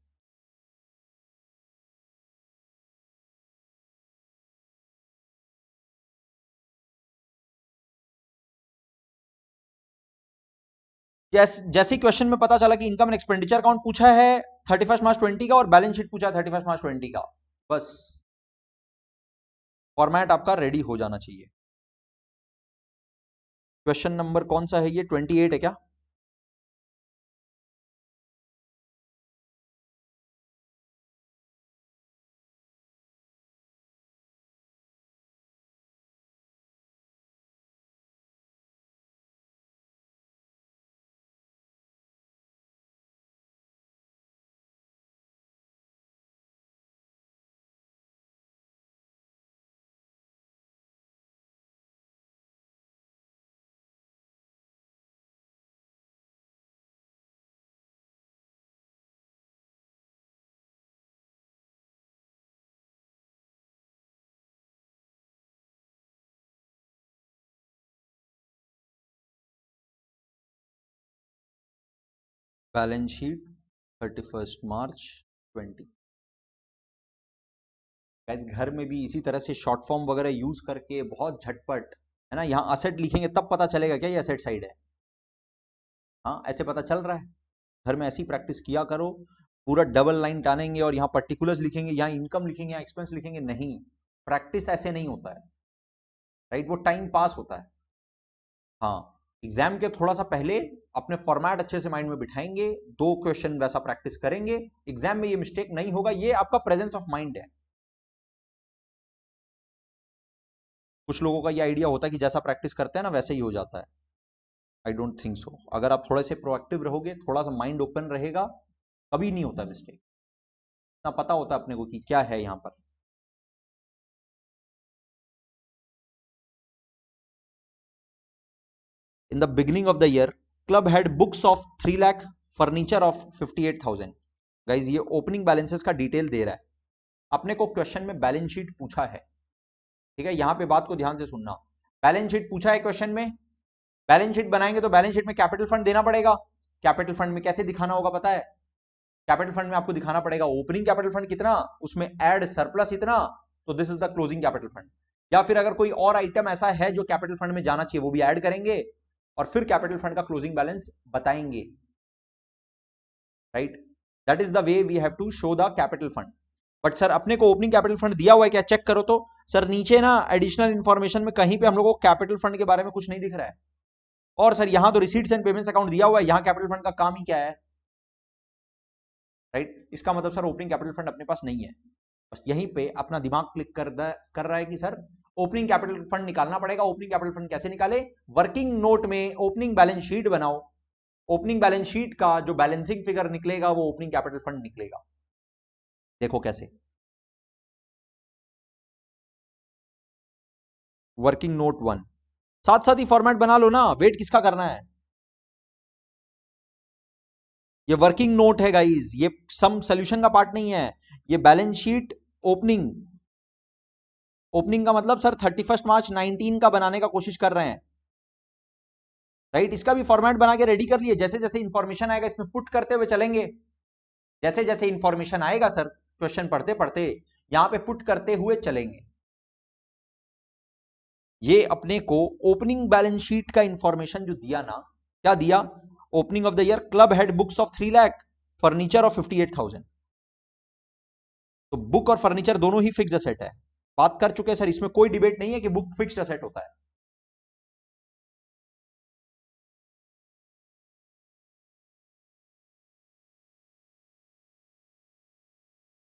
जैसे क्वेश्चन में पता चला कि इनकम एंड एक्सपेंडिचर अकाउंट पूछा है 31 मार्च 20 का और बैलेंस शीट पूछा है 31 मार्च 20 का, बस फॉर्मेट आपका रेडी हो जाना चाहिए। क्वेश्चन नंबर कौन सा है ये? 28 है क्या? Balance sheet 31 March 20। घर में भी इसी तरह से शॉर्ट फॉर्म वगैरह यूज करके बहुत झटपट, है ना, यहाँ असेट लिखेंगे तब पता चलेगा क्या ये असेट साइड है। हाँ, ऐसे पता चल रहा है। घर में ऐसी प्रैक्टिस किया करो। पूरा डबल लाइन टानेंगे और यहाँ पर्टिकुलर्स लिखेंगे, यहाँ इनकम लिखेंगे, यहाँ एक्सपेंस लिखेंगे, नहीं। प्रैक्टिस ऐसे नहीं होता है, राइट, वो टाइम पास होता है। हाँ, एग्जाम के थोड़ा सा पहले अपने फॉर्मेट अच्छे से माइंड में बिठाएंगे, 2 क्वेश्चन वैसा प्रैक्टिस करेंगे, एग्जाम में ये मिस्टेक नहीं होगा। ये आपका प्रेजेंस ऑफ माइंड है। कुछ लोगों का ये आइडिया होता है कि जैसा प्रैक्टिस करते हैं ना वैसे ही हो जाता है। I don't think so. अगर आप थोड़े से प्रोएक्टिव रहोगे, थोड़ा सा माइंड ओपन रहेगा, कभी नहीं होता मिस्टेक। इतना पता होता है अपने को कि क्या है यहां पर। In the beginning of the year, club had books of 3 lakh, furniture of 58,000। Guys ये ओपनिंग बैलेंसेस का डिटेल दे रहा है। अपने को क्वेश्चन में बैलेंस शीट पूछा है, ठीक है, यहां पे बात को ध्यान से सुनना। बैलेंस शीट पूछा है क्वेश्चन में, बैलेंस शीट बनाएंगे तो बैलेंस शीट में कैपिटल फंड देना पड़ेगा। कैपिटल फंड में कैसे दिखाना होगा पता है? कैपिटल फंड में आपको दिखाना पड़ेगा ओपनिंग कैपिटल फंड कितना, उसमें ऐड सरप्लस इतना, तो this is the closing capital fund. या फिर अगर कोई और आइटम ऐसा है जो कैपिटल फंड में जाना चाहिए वो भी ऐड करेंगे और फिर कैपिटल फंड का क्लोजिंग बैलेंस बताएंगे, right. That is the way we have to show the capital fund. But sir अपने को ओपनिंग कैपिटल फंड दिया हुआ है क्या, चेक करो तो। सर नीचे ना एडिशनल इंफॉर्मेशन में कहीं पे हम लोग को कैपिटल फंड के बारे में कुछ नहीं दिख रहा है। और सर यहां तो रिसीट्स एंड पेमेंट्स अकाउंट दिया हुआ है, यहां कैपिटल फंड का काम ही क्या है, राइट। इसका मतलब सर ओपनिंग कैपिटल फंड अपने पास नहीं है। बस यहीं पे अपना दिमाग क्लिक कर रहा है कि सर ओपनिंग कैपिटल फंड निकालना पड़ेगा। ओपनिंग कैपिटल फंड कैसे निकाले? वर्किंग नोट में ओपनिंग बैलेंस शीट बनाओ, ओपनिंग बैलेंस शीट का जो बैलेंसिंग फिगर निकलेगा वो ओपनिंग कैपिटल फंड निकलेगा। देखो कैसे, वर्किंग नोट 1, साथ साथ ही फॉर्मेट बना लो ना, वेट किसका करना है। ये वर्किंग नोट है गाइस, ये सम सोल्यूशन का पार्ट नहीं है। ये बैलेंस शीट ओपनिंग, ओपनिंग का मतलब सर 31 मार्च 19 का बनाने का कोशिश कर रहे हैं, राइट। इसका भी फॉर्मेट बना के रेडी कर लिए, जैसे जैसे इंफॉर्मेशन आएगा इसमें पुट करते हुए चलेंगे। जैसे जैसे इंफॉर्मेशन आएगा सर क्वेश्चन पढ़ते पढ़ते यहां पे पुट करते हुए चलेंगे। ये अपने को ओपनिंग बैलेंस शीट का इंफॉर्मेशन जो दिया ना, क्या दिया? Opening of the year club head books of 3 lakh, furniture of 58,000। तो बुक और फर्नीचर दोनों ही फिक्स्ड असेट है। बात कर चुके हैं सर, इसमें कोई डिबेट नहीं है कि बुक फिक्स्ड असेट होता है।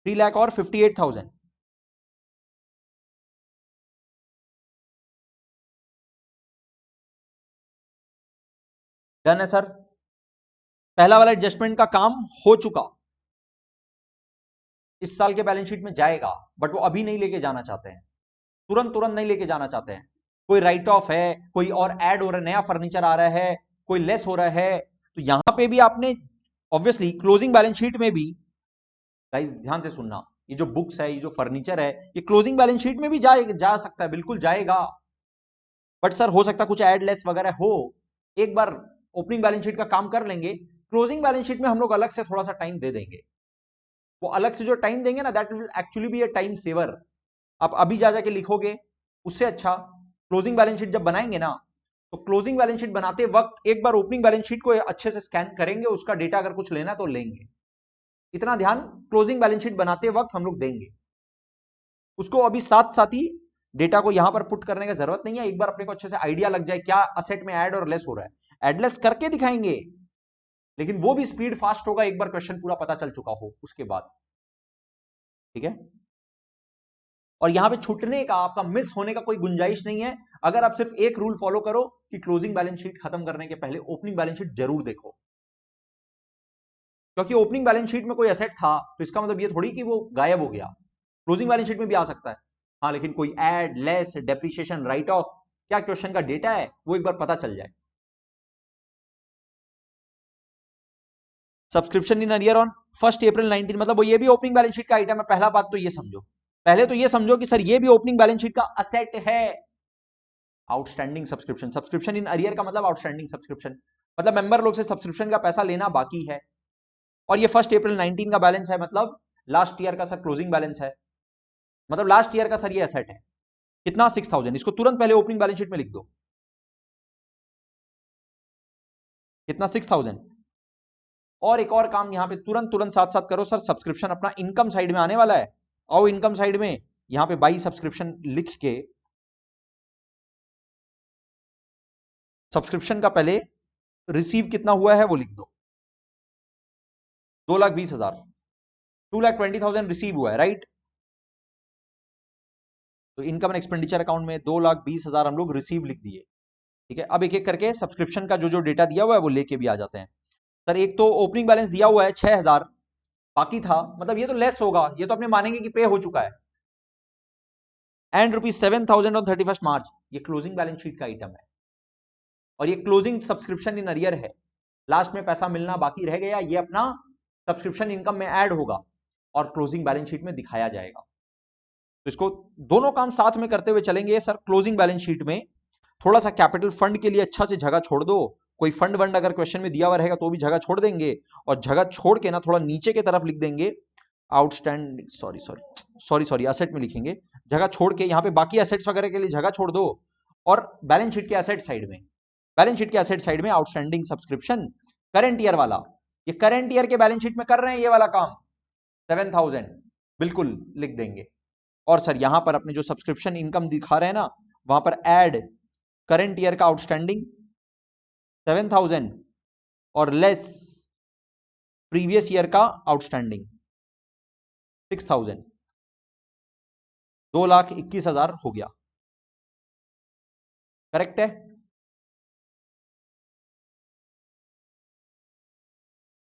3 लाख और 58,000। डन है सर, पहला वाला एडजस्टमेंट का काम हो चुका। इस साल के बैलेंस शीट में जाएगा, बट वो अभी नहीं लेके जाना चाहते हैं, तुरंत तुरंत नहीं लेके जाना चाहते हैं। कोई राइट ऑफ है, कोई और ऐड हो रहा है, नया फर्नीचर आ रहा है, कोई लेस हो रहा है, तो यहां पे भी आपने ऑब्वियसली क्लोजिंग बैलेंस शीट में भी, गाइस ध्यान से सुनना, ये जो बुक्स है, ये जो फर्नीचर है, ये क्लोजिंग बैलेंस शीट में भी जा सकता है, बिल्कुल जाएगा। बट सर हो सकता है कुछ ऐड लेस वगैरह हो, एक बार ओपनिंग बैलेंस शीट का काम कर लेंगे, क्लोजिंग बैलेंस शीट में हम लोग अलग से थोड़ा सा टाइम दे देंगे। वो अलग से जो टाइम देंगे ना, that will actually be a time saver. आप अभी जा जाके लिखोगे उससे अच्छा क्लोजिंग बैलेंस शीट जब बनाएंगे ना, तो क्लोजिंग बैलेंस शीट बनाते वक्त एक बार ओपनिंग बैलेंस शीट को अच्छे से स्कैन करेंगे, उसका डेटा अगर कुछ लेना तो लेंगे। इतना ध्यान क्लोजिंग बैलेंस शीट बनाते वक्त हम लोग देंगे। उसको अभी साथ साथ ही डेटा को यहां पर पुट करने की जरूरत नहीं है। एक बार अपने को अच्छे से आइडिया लग जाए क्या असेट में ऐड और लेस हो रहा है, ऐड लेस करके दिखाएंगे, लेकिन वो भी स्पीड फास्ट होगा एक बार क्वेश्चन पूरा पता चल चुका हो उसके बाद, ठीक है। और यहां पे छूटने का, आपका मिस होने का कोई गुंजाइश नहीं है, अगर आप सिर्फ एक रूल फॉलो करो कि क्लोजिंग बैलेंस शीट खत्म करने के पहले ओपनिंग बैलेंस शीट जरूर देखो। क्योंकि ओपनिंग बैलेंस शीट में कोई एसेट था तो इसका मतलब ये थोड़ी कि वो गायब हो गया, क्लोजिंग बैलेंस शीट में भी आ सकता है। हाँ, लेकिन कोई add less depreciation right of क्या क्वेश्चन का डेटा है वो एक बार पता चल जाए। सब्सक्रिप्शन इन अरियर ऑन 1 अप्रैल 19, मतलब वो ये भी ओपनिंग बैलेंस शीट का आइटम है। पहला बात तो ये समझो, पहले तो ये समझो कि सर ये भी ओपनिंग बैलेंस शीट का असेट है। Outstanding subscription, subscription in arrear का मतलब आउटस्टैंडिंग सब्सक्रिप्शन, मतलब मेंबर लोग से सब्सक्रिप्शन का पैसा लेना बाकी है। और ये 1 अप्रैल 19 का बैलेंस है, मतलब लास्ट ईयर का सर क्लोजिंग बैलेंस है, मतलब लास्ट ईयर का सर ये एसेट है कितना 6000। इसको तुरंत पहले ओपनिंग बैलेंस शीट में लिख दो, कितना 6000। और एक और काम यहां पे तुरंत तुरंत साथ साथ करो सर, सब्सक्रिप्शन अपना इनकम साइड में आने वाला है। आओ इनकम साइड में, यहां पे बाई सब्सक्रिप्शन लिख के सब्सक्रिप्शन का पहले रिसीव कितना हुआ है वो लिख दो, 2,20,000, 2,20,000 रिसीव हुआ है, राइट। तो इनकम एंड एक्सपेंडिचर अकाउंट में 2,20,000 हम लोग रिसीव लिख दिए। ठीक है, अब एक एक करके सब्सक्रिप्शन का जो जो डेटा दिया हुआ है वो लेके भी आ जाते हैं। सर एक तो ओपनिंग बैलेंस दिया हुआ है 6,000, बाकी था, मतलब ये तो लेस होगा, ये तो अपने मानेंगे कि पे हो चुका है। एंड ₹7,000 ऑन 31 मार्च, ये क्लोजिंग बैलेंस शीट का आइटम है और ये क्लोजिंग सब्सक्रिप्शन इन अरियर है, लास्ट में पैसा मिलना बाकी रह गया, ये अपना सब्सक्रिप्शन इनकम में ऐड होगा और क्लोजिंग बैलेंस शीट में दिखाया जाएगा। तो इसको दोनों काम साथ में करते हुए चलेंगे सर। क्लोजिंग बैलेंस शीट में थोड़ा सा कैपिटल फंड के लिए अच्छा से जगह छोड़ दो, कोई फंड वंड अगर क्वेश्चन में दिया हुआ रहेगा तो भी जगह छोड़ देंगे, और जगह छोड़ के ना थोड़ा नीचे की तरफ लिख देंगे आउटस्टैंडिंग, सॉरी असेट में लिखेंगे, जगह छोड़ के यहाँ पे बाकी एसेट्स वगैरह के लिए जगह छोड़ दो। और बैलेंस शीट के एसेट साइड में, बैलेंस शीट के एसेट साइड में आउटस्टैंडिंग सब्सक्रिप्शन करंट ईयर वाला, ये करंट ईयर के बैलेंस शीट में कर रहे हैं ये वाला काम 7,000 बिल्कुल लिख देंगे। और सर यहां पर अपने जो सब्सक्रिप्शन इनकम दिखा रहे हैं ना, वहां पर ऐड करंट ईयर का आउटस्टैंडिंग 7,000 और लेस प्रीवियस ईयर का आउटस्टैंडिंग 6,000, 2,21,000 हो गया, करेक्ट है।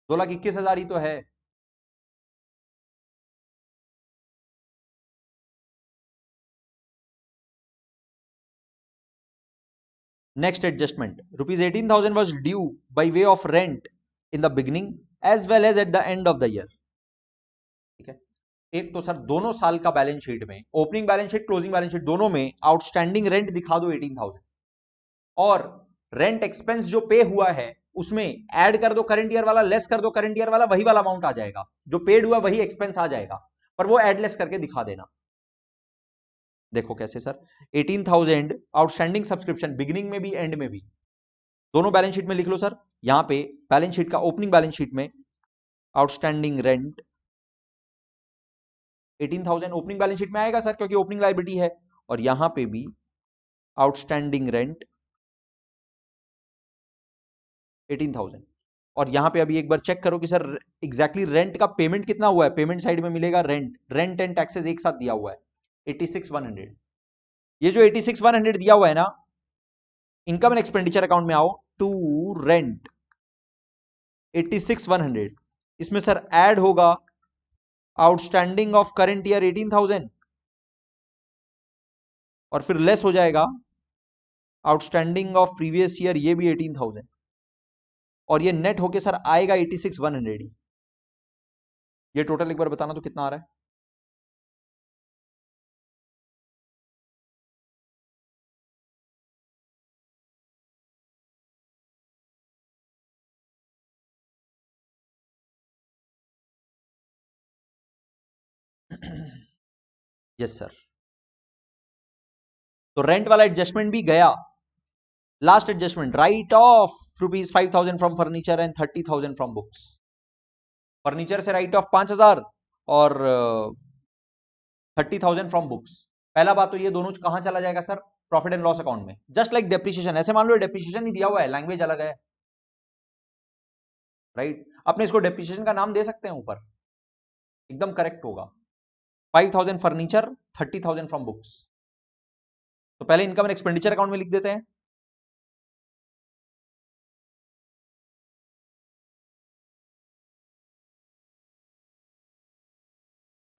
2,21,000 ही तो है। Next adjustment, ₹18,000 was due by way of rent in the beginning as well as at the end of the year। ठीक है, एक तो सर दोनों साल का बैलेंस शीट में, opening balance sheet closing balance sheet दोनों में आउटस्टैंडिंग रेंट दिखा दो 18,000, और रेंट एक्सपेंस जो पे हुआ है उसमें ऐड कर दो करंट ईयर वाला, लेस कर दो करंट ईयर वाला, वही वाला अमाउंट आ जाएगा, जो पेड हुआ वही एक्सपेंस आ जाएगा, पर वो एड लेस करके दिखा देना। देखो कैसे सर, 18,000 आउटस्टैंडिंग सब्सक्रिप्शन बिगिनिंग में भी एंड में भी, दोनों बैलेंस शीट में लिख लो सर। यहां पे बैलेंस शीट का ओपनिंग बैलेंस शीट में outstanding rent 18,000 opening balance sheet में आएगा सर, क्योंकि ओपनिंग लायबिलिटी है, और यहां पे भी आउटस्टैंडिंग रेंट 18,000। और यहां पे अभी एक बार चेक करो कि सर एग्जैक्टली रेंट का पेमेंट कितना हुआ है, पेमेंट साइड में मिलेगा रेंट, रेंट एंड टैक्सेस एक साथ दिया हुआ है 86,100। ये जो 86,100 दिया हुआ है ना, इनकम एंड एक्सपेंडिचर अकाउंट में आओ, टू रेंट 86,100, इसमें सर ऐड होगा आउटस्टैंडिंग ऑफ करंट ईयर 18,000 और फिर लेस हो जाएगा आउटस्टैंडिंग ऑफ प्रीवियस ईयर, ये भी 18,000, और ये नेट होके सर आएगा 86,100 ही। ये टोटल एक बार बताना तो कितना आ रहा है। यस सर, तो रेंट वाला एडजस्टमेंट भी गया। Last adjustment, right of ₹5,000 from furniture and 30,000 from books. Furniture से राइट ऑफ 5,000 और 30,000 फ्रॉम बुक्स। पहला बात तो ये दोनों कहां चला जाएगा sir, profit and loss account में, जस्ट लाइक डेप्रिसिएशन। ऐसे मान लो डेप्रिसिएशन ही दिया हुआ है, लैंग्वेज अलग है, राइट। अपने इसको डेप्रिसिएशन का नाम दे सकते हैं ऊपर, एकदम करेक्ट होगा। 5,000 फर्नीचर, 30,000 फ्रॉम बुक्स। तो पहले इनकम एंड एक्सपेंडिचर अकाउंट में लिख देते हैं।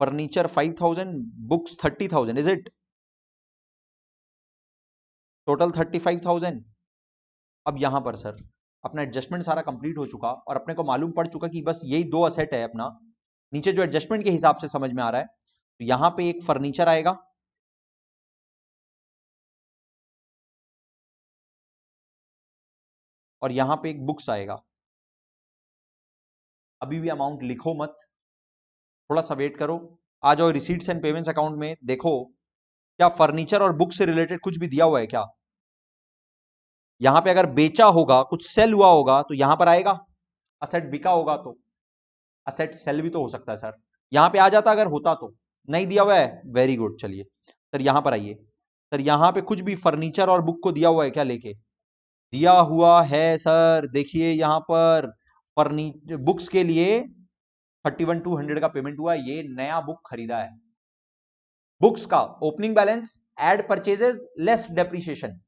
Furniture 5,000, books 30,000, is it, total 35,000। अब यहां पर सर अपना एडजस्टमेंट सारा कंप्लीट हो चुका और अपने को मालूम पड़ चुका कि बस यही दो असेट है अपना। नीचे जो एडजस्टमेंट के हिसाब से समझ में आ रहा है, तो यहां पे एक फर्नीचर आएगा, और यहां पे एक बुक्स आएगा। अभी भी अमाउंट लिखो मत, थोड़ा सा वेट करो। आ जाओ रिसीट्स एंड पेमेंट्स अकाउंट में, देखो क्या फर्नीचर और बुक से रिलेटेड कुछ भी दिया हुआ है क्या। यहां पे अगर बेचा होगा, कुछ सेल हुआ होगा तो यहां पर आएगा। असेट बिका होगा तो असेट सेल भी तो हो सकता है सर, यहां पे आ जाता अगर होता तो। नहीं दिया हुआ है, वेरी गुड। चलिए सर यहां पर आइए। सर यहां पे कुछ भी फर्नीचर और बुक को दिया हुआ है क्या लेके? दिया हुआ है सर, देखिए यहां पर फर्नीचर बुक्स के लिए 31,200 का पेमेंट हुआ, ये नया बुक खरीदा है। बुक्स का opening balance add purchases less depreciation,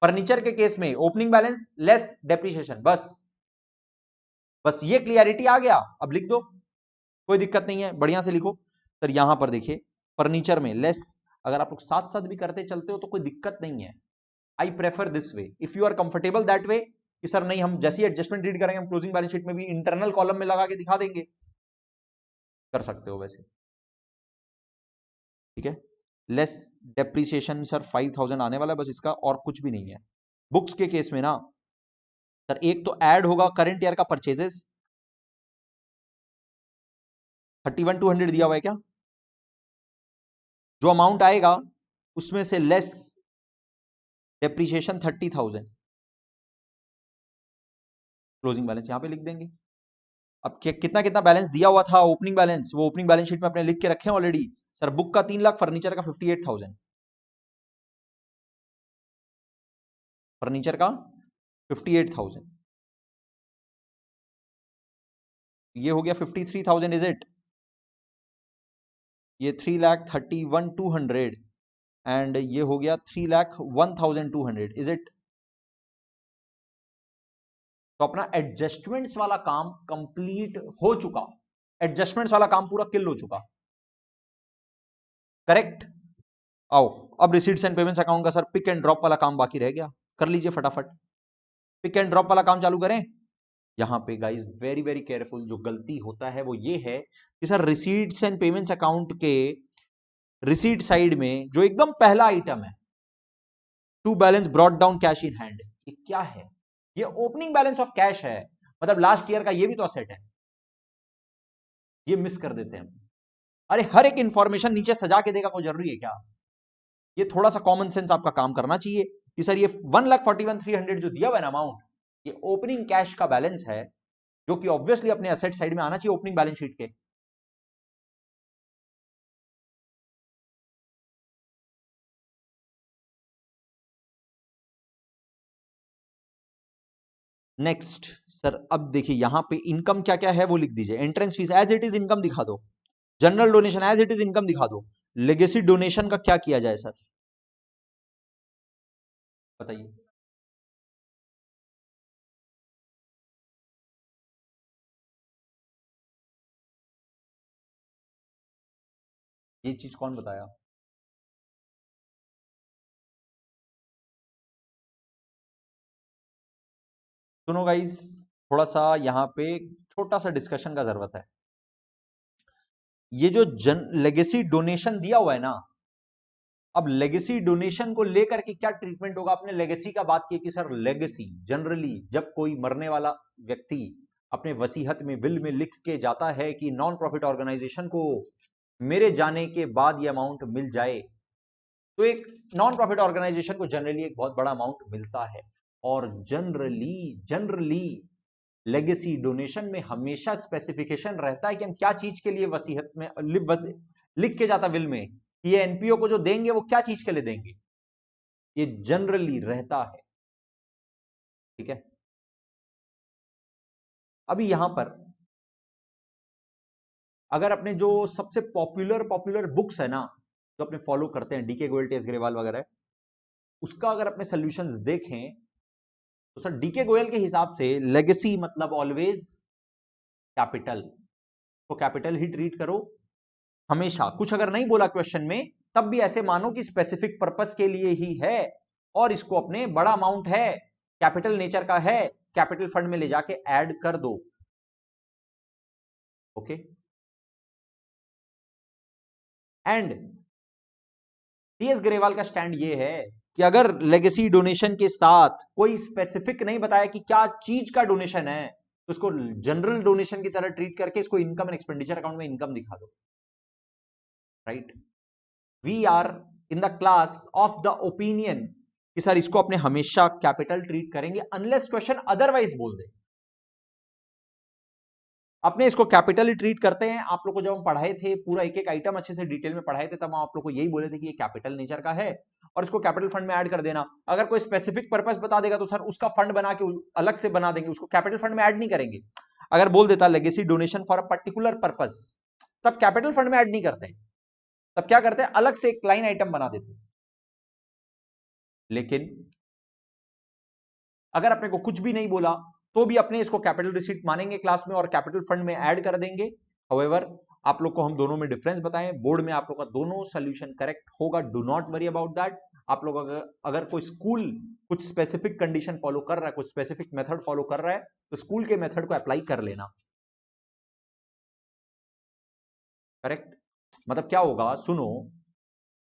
furniture के केस में ओपनिंग बैलेंस लेस डेप्रिसिएशन, बस बस ये क्लियरिटी आ गया। अब लिख दो, कोई दिक्कत नहीं है, बढ़िया से लिखो। सर यहां पर देखिए फर्नीचर में लेस, अगर आप लोग साथ साथ भी करते चलते हो तो कोई दिक्कत नहीं है। I prefer this way if you are comfortable that way, कि सर नहीं हम जैसी एडजस्टमेंट रीड करेंगे हम क्लोजिंग बैलेंस शीट में भी इंटरनल कॉलम में लगा के दिखा देंगे, कर सकते हो वैसे, ठीक है। लेस डेप्रिसिएशन सर 5,000 आने वाला है बस इसका, और कुछ भी नहीं है। बुक्स के केस में ना सर एक तो ऐड होगा करंट ईयर का परचेजेस, 31,200 दिया हुआ है क्या, जो अमाउंट आएगा उसमें से लेस डेप्रिसिएशन 30,000, क्लोजिंग बैलेंस यहां पे लिख देंगे। अब कितना कितना बैलेंस दिया हुआ था ओपनिंग बैलेंस, वो ओपनिंग बैलेंस शीट में अपने लिख के रखे हैं ऑलरेडी। सर बुक का 3 लाख, फर्नीचर का 58,000, फर्नीचर का 58,000, ये हो गया 53,000 इज इट, ये 3,31,200 एंड ये हो गया 3,01,200 इज इट। तो अपना एडजस्टमेंट्स वाला काम कंप्लीट हो चुका, एडजस्टमेंट्स वाला काम पूरा किल हो चुका, करेक्ट। आओ अब रिसीट्स एंड पेमेंट्स अकाउंट का सर पिक एंड ड्रॉप वाला काम बाकी रह गया, कर लीजिए फटाफट। पिक एंड ड्रॉप वाला काम चालू करें। यहां पे गाइस वेरी वेरी केयरफुल, जो गलती होता है वो ये है कि sir receipts and payments account के रिसीट साइड में जो एकदम पहला आइटम है, to balance brought down cash in hand, ये क्या है? ये ओपनिंग बैलेंस ऑफ कैश है, मतलब लास्ट ईयर का ये भी तो असेट है, ये मिस कर देते हैं। अरे हर एक इंफॉर्मेशन नीचे सजा के देगा कोई जरूरी है क्या? ये थोड़ा सा कॉमन सेंस आपका काम करना चाहिए कि सर ये 1,41,300 जो दिया हुआ है ना अमाउंट, ये ओपनिंग कैश का बैलेंस है, जो कि ऑब्वियसली अपने असेट साइड में आना चाहिए ओपनिंग बैलेंस शीट के। नेक्स्ट सर अब देखिए यहां पे इनकम क्या क्या है वो लिख दीजिए। Entrance fees as it is income दिखा दो, general donation as it is income दिखा दो, लेगेसी डोनेशन का क्या किया जाए सर बताइए। ये चीज कौन बताया? सुनो गाइस, थोड़ा सा यहां पे छोटा सा डिस्कशन का जरूरत है। ये जो जन लेगेसी डोनेशन दिया हुआ है ना, अब लेगेसी डोनेशन को लेकर के क्या ट्रीटमेंट होगा? आपने लेगेसी का बात की कि सर लेगेसी जनरली जब कोई मरने वाला व्यक्ति अपने वसीयत में विल में लिख के जाता है कि नॉन प्रॉफिट ऑर्गेनाइजेशन को मेरे जाने के बाद ये अमाउंट मिल जाए, तो एक नॉन प्रॉफिट ऑर्गेनाइजेशन को जनरली एक बहुत बड़ा अमाउंट मिलता है। और जनरली जनरली लेगेसी डोनेशन में हमेशा स्पेसिफिकेशन रहता है कि हम क्या चीज के लिए वसीयत में लिख के जाता विल में कि ये एनपीओ को जो देंगे वो क्या चीज के लिए देंगे, ये जनरली रहता है, ठीक है। अभी यहां पर अगर अपने जो सबसे पॉपुलर पॉपुलर बुक्स है ना, जो अपने फॉलो करते हैं डीके गोयल, टेस ग्रेवाल वगैरह, उसका अगर अपने सॉल्यूशंस देखें तो सर डीके गोयल के हिसाब से लेगेसी मतलब ऑलवेज कैपिटल, तो कैपिटल ही ट्रीट करो हमेशा। कुछ अगर नहीं बोला क्वेश्चन में तब भी ऐसे मानो कि स्पेसिफिक पर्पस के लिए ही है, और इसको अपने बड़ा अमाउंट है, कैपिटल नेचर का है, कैपिटल फंड में ले जाके ऐड कर दो, ओके। एंड टीएस ग्रेवाल का स्टैंड ये है कि अगर लेगेसी डोनेशन के साथ कोई स्पेसिफिक नहीं बताया कि क्या चीज का डोनेशन है, तो इसको जनरल डोनेशन की तरह ट्रीट करके इसको इनकम एंड एक्सपेंडिचर अकाउंट में इनकम दिखा दो, right. We are in the class of the opinion कि सर इसको अपने हमेशा कैपिटल ट्रीट करेंगे अनलेस क्वेश्चन अदरवाइज बोल दे। अपने इसको कैपिटल ही ट्रीट करते हैं। आप लोग को जब हम पढ़ाए थे पूरा एक एक आइटम अच्छे से डिटेल में पढ़ाए थे, तब हम आप लोग को यही बोले थे कि ये कैपिटल नेचर का है और इसको कैपिटल फंड में ऐड कर देना। अगर कोई स्पेसिफिक पर्पस बता देगा तो सर उसका फंड बना के अलग से बना देंगे, उसको कैपिटल फंड में ऐड नहीं करेंगे। अगर बोल देता legacy donation for a particular purpose, तब कैपिटल फंड में ऐड नहीं करते, तब क्या करते हैं अलग से एक लाइन आइटम बना देते। लेकिन अगर अपने को कुछ भी नहीं बोला तो भी अपने इसको कैपिटल रिसीट मानेंगे क्लास में और कैपिटल फंड में ऐड कर देंगे। हाउएवर आप लोग को हम दोनों में डिफरेंस बताएं, बोर्ड में आप लोग का दोनों सोल्यूशन करेक्ट होगा, do not worry about that. आप लोग अगर कोई स्कूल कुछ स्पेसिफिक कंडीशन फॉलो कर रहा है, कुछ स्पेसिफिक मेथड फॉलो कर रहा है, तो स्कूल के मेथड को अप्लाई कर लेना, करेक्ट। मतलब क्या होगा, सुनो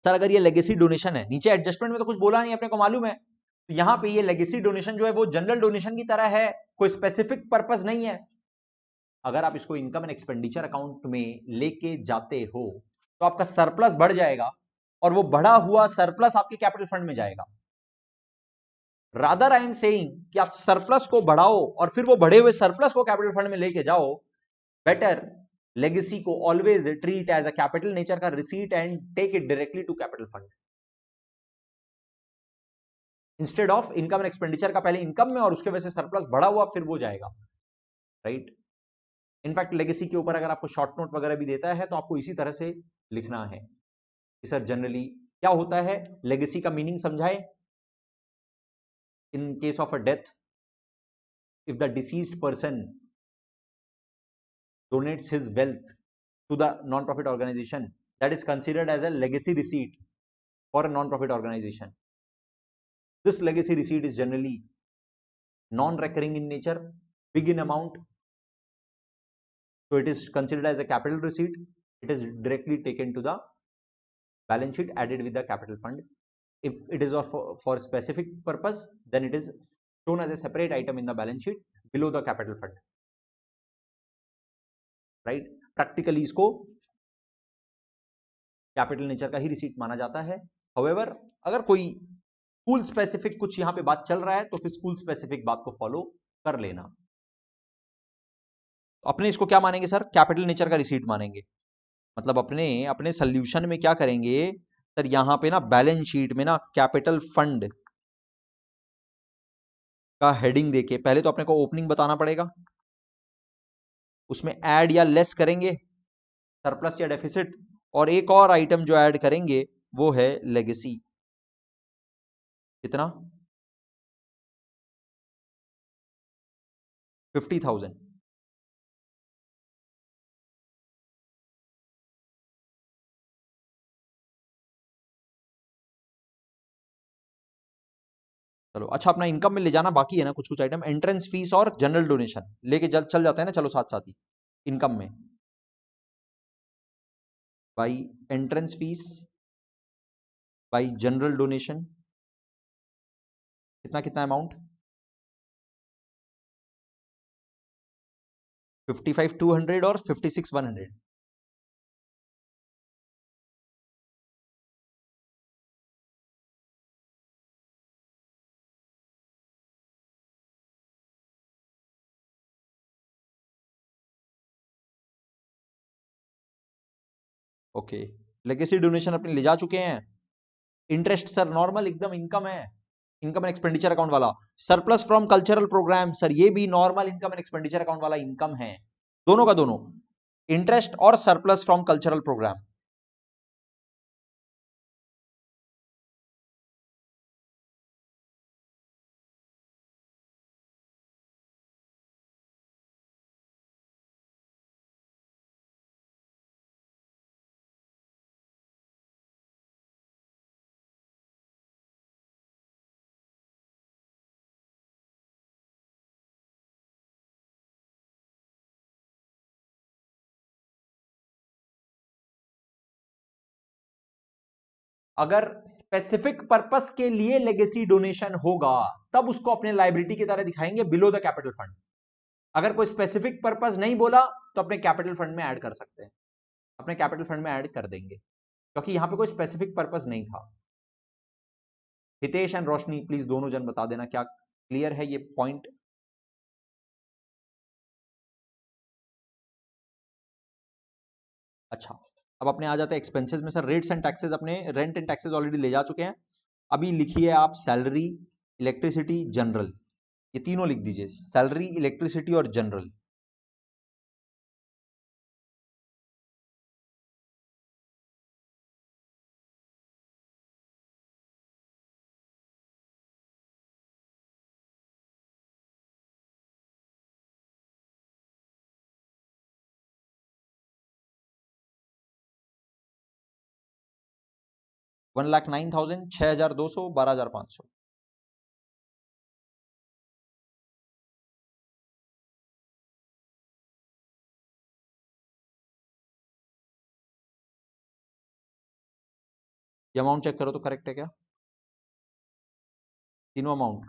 सर, अगर ये लेगेसी डोनेशन है, नीचे एडजस्टमेंट में तो कुछ बोला नहीं, अपने को मालूम है, तो यहां पे ये लेगेसी डोनेशन जो है वो जनरल डोनेशन की तरह है, कोई स्पेसिफिक पर्पस नहीं है। अगर आप इसको इनकम एंड एक्सपेंडिचर अकाउंट में लेके जाते हो तो आपका सरप्लस बढ़ जाएगा और वो बढ़ा हुआ सरप्लस आपके कैपिटल फंड में जाएगा। रादर आई एम सेइंग कि आप सरप्लस को बढ़ाओ और फिर वो बढ़े हुए सरप्लस को कैपिटल फंड में लेके जाओ। बेटर लेगेसी को always treat as a capital nature का receipt and take it directly to capital fund instead of income and expenditure का पहले इनकम में और उसके वजह से सरप्लस बढ़ा हुआ फिर वो जाएगा, राइट। इनफैक्ट लेगेसी के ऊपर अगर आपको शॉर्ट नोट वगैरह भी देता है तो आपको इसी तरह से लिखना है कि सर जनरली क्या होता है, लेगेसी का मीनिंग समझाए। In case of a death, if the deceased person donates his wealth to the non-profit organization, that is considered as a legacy receipt for a non-profit organization. This legacy receipt is generally non-recurring in nature, big in amount, so it is considered as a capital receipt. It is directly taken to the balance sheet, added with the capital fund. If it is for specific purpose, then it is shown as a separate item in the balance sheet below the capital fund, right? Practically इसको capital nature का ही receipt माना जाता है। However अगर कोई school specific कुछ यहां पे बात चल रहा है तो फिर स्कूल स्पेसिफिक बात को फॉलो कर लेना। तो अपने इसको क्या मानेंगे सर, कैपिटल नेचर का रिसीट मानेंगे। मतलब अपने अपने सोल्यूशन में क्या करेंगे सर, यहां पे ना बैलेंस शीट में ना कैपिटल फंड का हेडिंग देके पहले तो अपने को ओपनिंग बताना पड़ेगा, उसमें ऐड या लेस करेंगे सरप्लस या डेफिसिट, और एक और आइटम जो ऐड करेंगे वो है लेगेसी। कितना, 50,000। चलो अच्छा, अपना इनकम में ले जाना बाकी है ना कुछ कुछ आइटम, एंट्रेंस फीस और जनरल डोनेशन लेके चल जाते हैं ना, चलो साथ साथ ही। इनकम में by entrance fees by general donation, कितना कितना अमाउंट, 55,200 और 56,100। ओके, लेगेसी डोनेशन अपने ले जा चुके हैं। इंटरेस्ट सर नॉर्मल एकदम इनकम है, इनकम एंड एक्सपेंडिचर अकाउंट वाला। Surplus from cultural programme, sir ये भी normal income and expenditure account वाला इनकम है, दोनों का दोनों, इंटरेस्ट और सरप्लस फ्रॉम कल्चरल प्रोग्राम। अगर स्पेसिफिक पर्पस के लिए लेगेसी डोनेशन होगा तब उसको अपने लायबिलिटी की तरह दिखाएंगे बिलो द कैपिटल फंड। अगर कोई स्पेसिफिक पर्पस नहीं बोला तो अपने कैपिटल फंड में ऐड कर सकते हैं, अपने कैपिटल फंड में ऐड कर देंगे, क्योंकि यहां पे कोई स्पेसिफिक पर्पस नहीं था। हितेश एंड रोशनी प्लीज दोनों जन बता देना क्या क्लियर है ये पॉइंट। अच्छा, अब अपने आ जाते हैं एक्सपेंसेस में। सर रेट्स एंड टैक्सेस, अपने रेंट एंड टैक्सेस ऑलरेडी ले जा चुके हैं। अभी लिखिए आप सैलरी, इलेक्ट्रिसिटी, जनरल, ये तीनों लिख दीजिए, सैलरी, इलेक्ट्रिसिटी और जनरल। वन लाख 9,000, 6,200, 12,500। ये अमाउंट चेक करो तो करेक्ट है क्या, तीनों अमाउंट?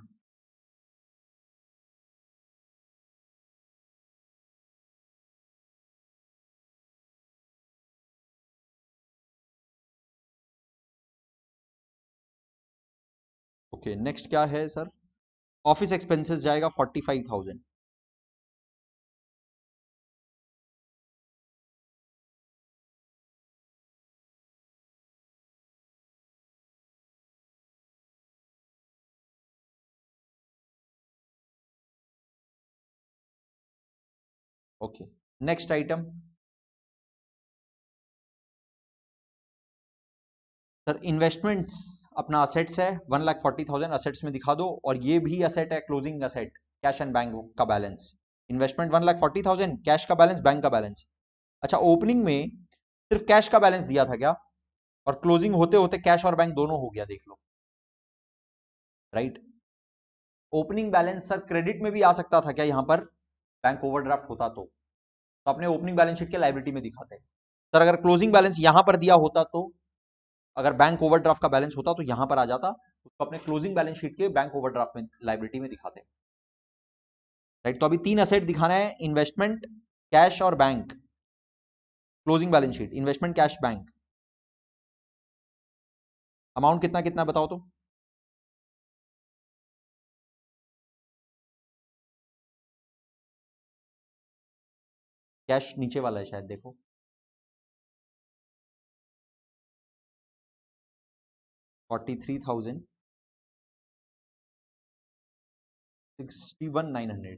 ओके, नेक्स्ट क्या है सर? ऑफिस एक्सपेंसेस जाएगा 45,000। Okay, next item sir, investments अपना असेट्स है, 1,40,000 असेट्स में दिखा दो, और ये भी असेट है, closing asset, cash and bank का बैलेंस। इन्वेस्टमेंट 1,40,000, कैश का बैलेंस, बैंक का बैलेंस। अच्छा, ओपनिंग में सिर्फ कैश का बैलेंस दिया था क्या, और क्लोजिंग होते होते कैश और बैंक दोनों हो गया, देख लो, right? Opening balance sir credit में भी आ सकता था क्या यहां पर, बैंक ओवरड्राफ्ट होता तो अपने ओपनिंग बैलेंस शीट के लाइबिलिटी में दिखाते। सर अगर क्लोजिंग बैलेंस यहां पर दिया होता तो, अगर बैंक ओवरड्राफ्ट का बैलेंस होता तो यहां पर आ जाता, उसको अपने क्लोजिंग बैलेंस शीट के बैंक ओवरड्राफ्ट में लाइबिलिटी में दिखाते, राइट? तो अभी तीन असेट दिखाना है, इन्वेस्टमेंट, कैश और bank. Closing balance sheet, investment, cash, bank. Amount कितना कितना बताओ तो। कैश नीचे वाला है शायद, देखो। 43,000, 61,900।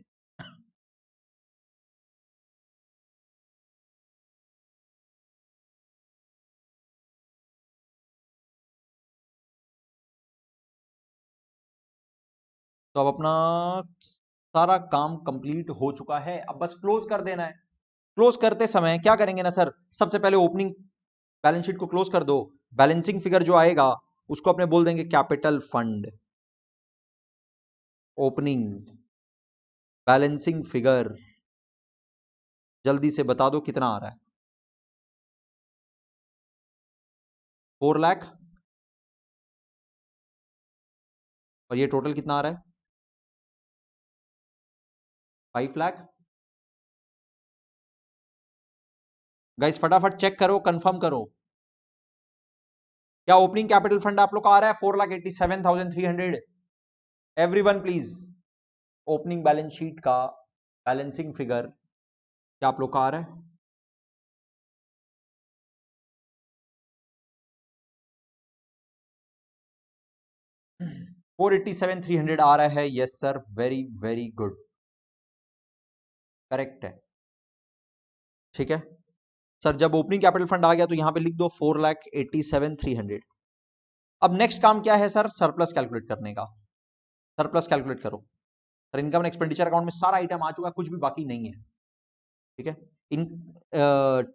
तो अब अपना सारा काम कंप्लीट हो चुका है, अब बस क्लोज कर देना है। क्लोज करते समय क्या करेंगे ना सर, सबसे पहले ओपनिंग बैलेंस शीट को क्लोज कर दो। बैलेंसिंग फिगर जो आएगा उसको अपने बोल देंगे capital fund. Opening balancing figure, जल्दी से बता दो कितना आ रहा है। 4 लाख, और ये टोटल कितना आ रहा है? 5 लाख। गाइस फटाफट चेक करो, कंफर्म करो, क्या ओपनिंग कैपिटल फंड आप लोग का आ रहा है 4,87,300? Everyone please, opening balance sheet का बैलेंसिंग फिगर क्या आप लोग का आ रहा है? 4,87,300 आ रहा है, yes sir, very very good, correct है। ठीक है सर, जब ओपनिंग कैपिटल फंड आ गया तो यहां पे लिख दो 4,87,300। अब नेक्स्ट काम क्या है सर, सरप्लस कैलकुलेट करने का। सरप्लस कैलकुलेट करो sir, income and expenditure account में सारा आइटम आ चुका है, कुछ भी बाकी नहीं है। ठीक है, इन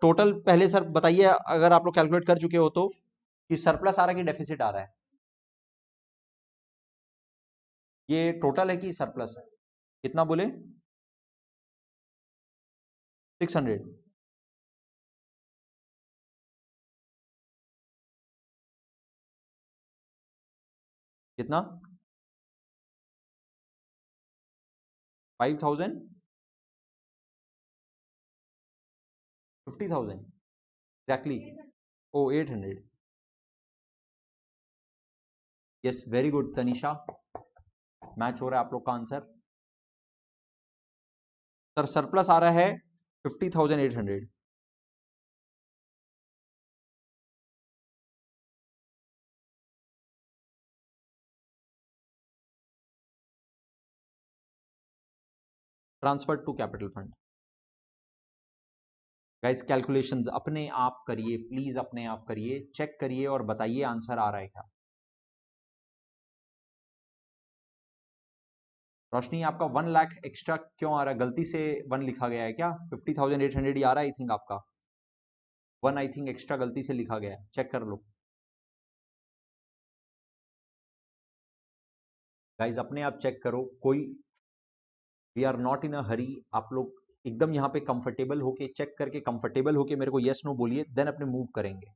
टोटल पहले सर बताइए, अगर आप लोग कैलकुलेट कर चुके हो तो, कि सरप्लस आ रहा है कि डेफिसिट आ रहा है? ये टोटल है कि सरप्लस है? कितना बोले? 600। कितना? 5,000। 50,000 एग्जैक्टली। ओ 800। Yes very good Tanisha, match हो रहा है आप लोग का आंसर। सर सरप्लस आ रहा है 50,800। Transfer to capital fund. Guys calculations अपने आप करिए प्लीज, अपने आप करिए, चेक करिए और बताइए आंसर आ रहा है क्या। रोशनी आपका 1 लाख एक्स्ट्रा क्यों आ रहा है? गलती से 1 लिखा गया है क्या? 50,800 ही आ रहा है आई थिंक आपका। 1 आई थिंक एक्स्ट्रा गलती से लिखा गया है, चेक कर लो गाइस, अपने आप चेक करो। कोई, वी आर नॉट इन अ हरी। आप लोग एकदम यहाँ पे कंफर्टेबल होके चेक करके, कंफर्टेबल होके मेरे को यस नो बोलिए, देन अपने मूव करेंगे।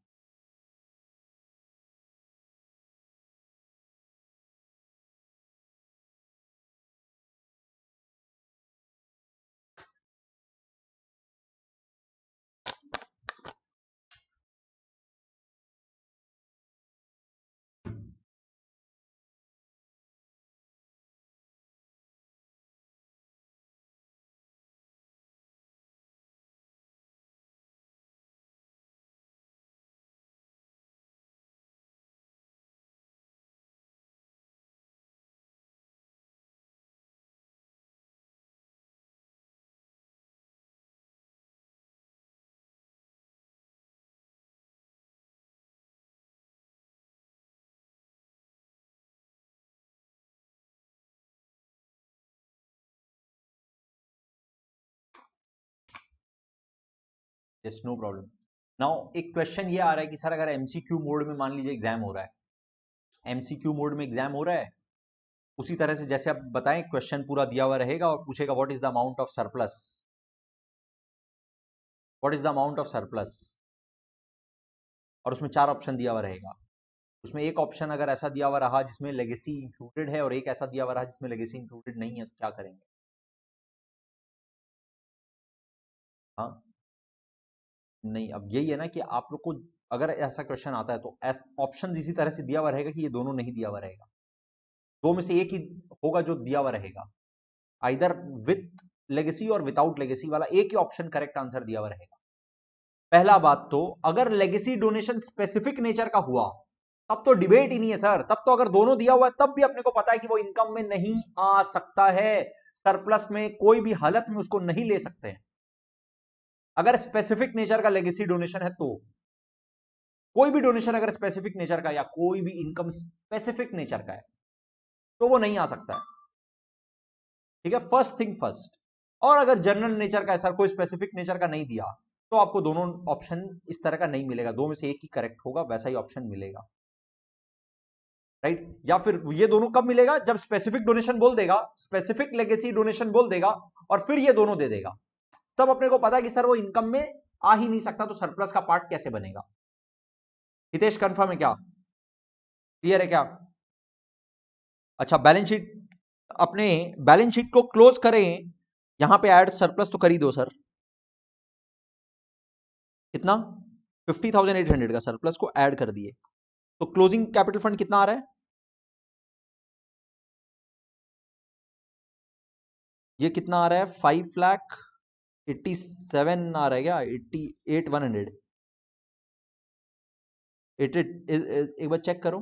Yes no problem. नाउ एक क्वेश्चन ये आ रहा है कि सर अगर एमसीक्यू मोड में मान लीजिए एग्जाम हो रहा है, एमसीक्यू मोड में एग्जाम हो रहा है, उसी तरह से जैसे आप बताएं क्वेश्चन पूरा दिया हुआ रहेगा और पूछेगा what is the amount of surplus, what is the amount of surplus, और उसमें 4 ऑप्शन दिया हुआ रहेगा। उसमें एक ऑप्शन अगर ऐसा दिया हुआ रहा जिसमें लेगेसी इंक्लूडेड है और एक ऐसा दिया हुआ रहा जिसमें लेगेसी इंक्लूडेड नहीं है, तो क्या करेंगे? हाँ, नहीं, अब यही है ना कि आप लोग को अगर ऐसा क्वेश्चन आता है तो ऑप्शन इसी तरह से दिया हुआ रहेगा कि ये दोनों नहीं दिया हुआ रहेगा, दो में से एक ही होगा जो दिया हुआ रहेगा। आइदर विथ लेगेसी और विदाउट लेगेसी वाला एक ही ऑप्शन करेक्ट आंसर दिया हुआ रहेगा। पहला बात तो अगर लेगेसी डोनेशन स्पेसिफिक नेचर का हुआ तब तो डिबेट ही नहीं है सर, तब तो अगर दोनों दिया हुआ है तब भी अपने को पता है कि वो इनकम में नहीं आ सकता है, सरप्लस में कोई भी हालत में उसको नहीं ले सकते हैं। अगर स्पेसिफिक नेचर का लेगेसी डोनेशन है तो कोई भी डोनेशन अगर स्पेसिफिक नेचर का या कोई भी इनकम स्पेसिफिक नेचर का है तो वो नहीं आ सकता है। ठीक है, फर्स्ट थिंग फर्स्ट। और अगर जनरल नेचर का ऐसा कोई स्पेसिफिक नेचर का नहीं दिया तो आपको दोनों ऑप्शन इस तरह का नहीं मिलेगा, दो में से एक ही करेक्ट होगा, वैसा ही ऑप्शन मिलेगा। राइट, या फिर ये दोनों कब मिलेगा? जब स्पेसिफिक डोनेशन बोल देगा, स्पेसिफिक लेगेसी डोनेशन बोल देगा और फिर ये दोनों दे देगा, तब अपने को पता है कि सर वो इनकम में आ ही नहीं सकता, तो सरप्लस का पार्ट कैसे बनेगा। हितेश कंफर्म है क्या? क्लियर है क्या? अच्छा, बैलेंस शीट, अपने बैलेंस शीट को क्लोज करें, यहां पे ऐड सरप्लस तो कर ही दो सर। कितना? 50,800 का सरप्लस को ऐड कर दिए, तो क्लोजिंग कैपिटल फंड कितना आ रहा है? ये कितना आ रहा है? 5,87 आ रहा है क्या? 88,100। एक बार चेक करो।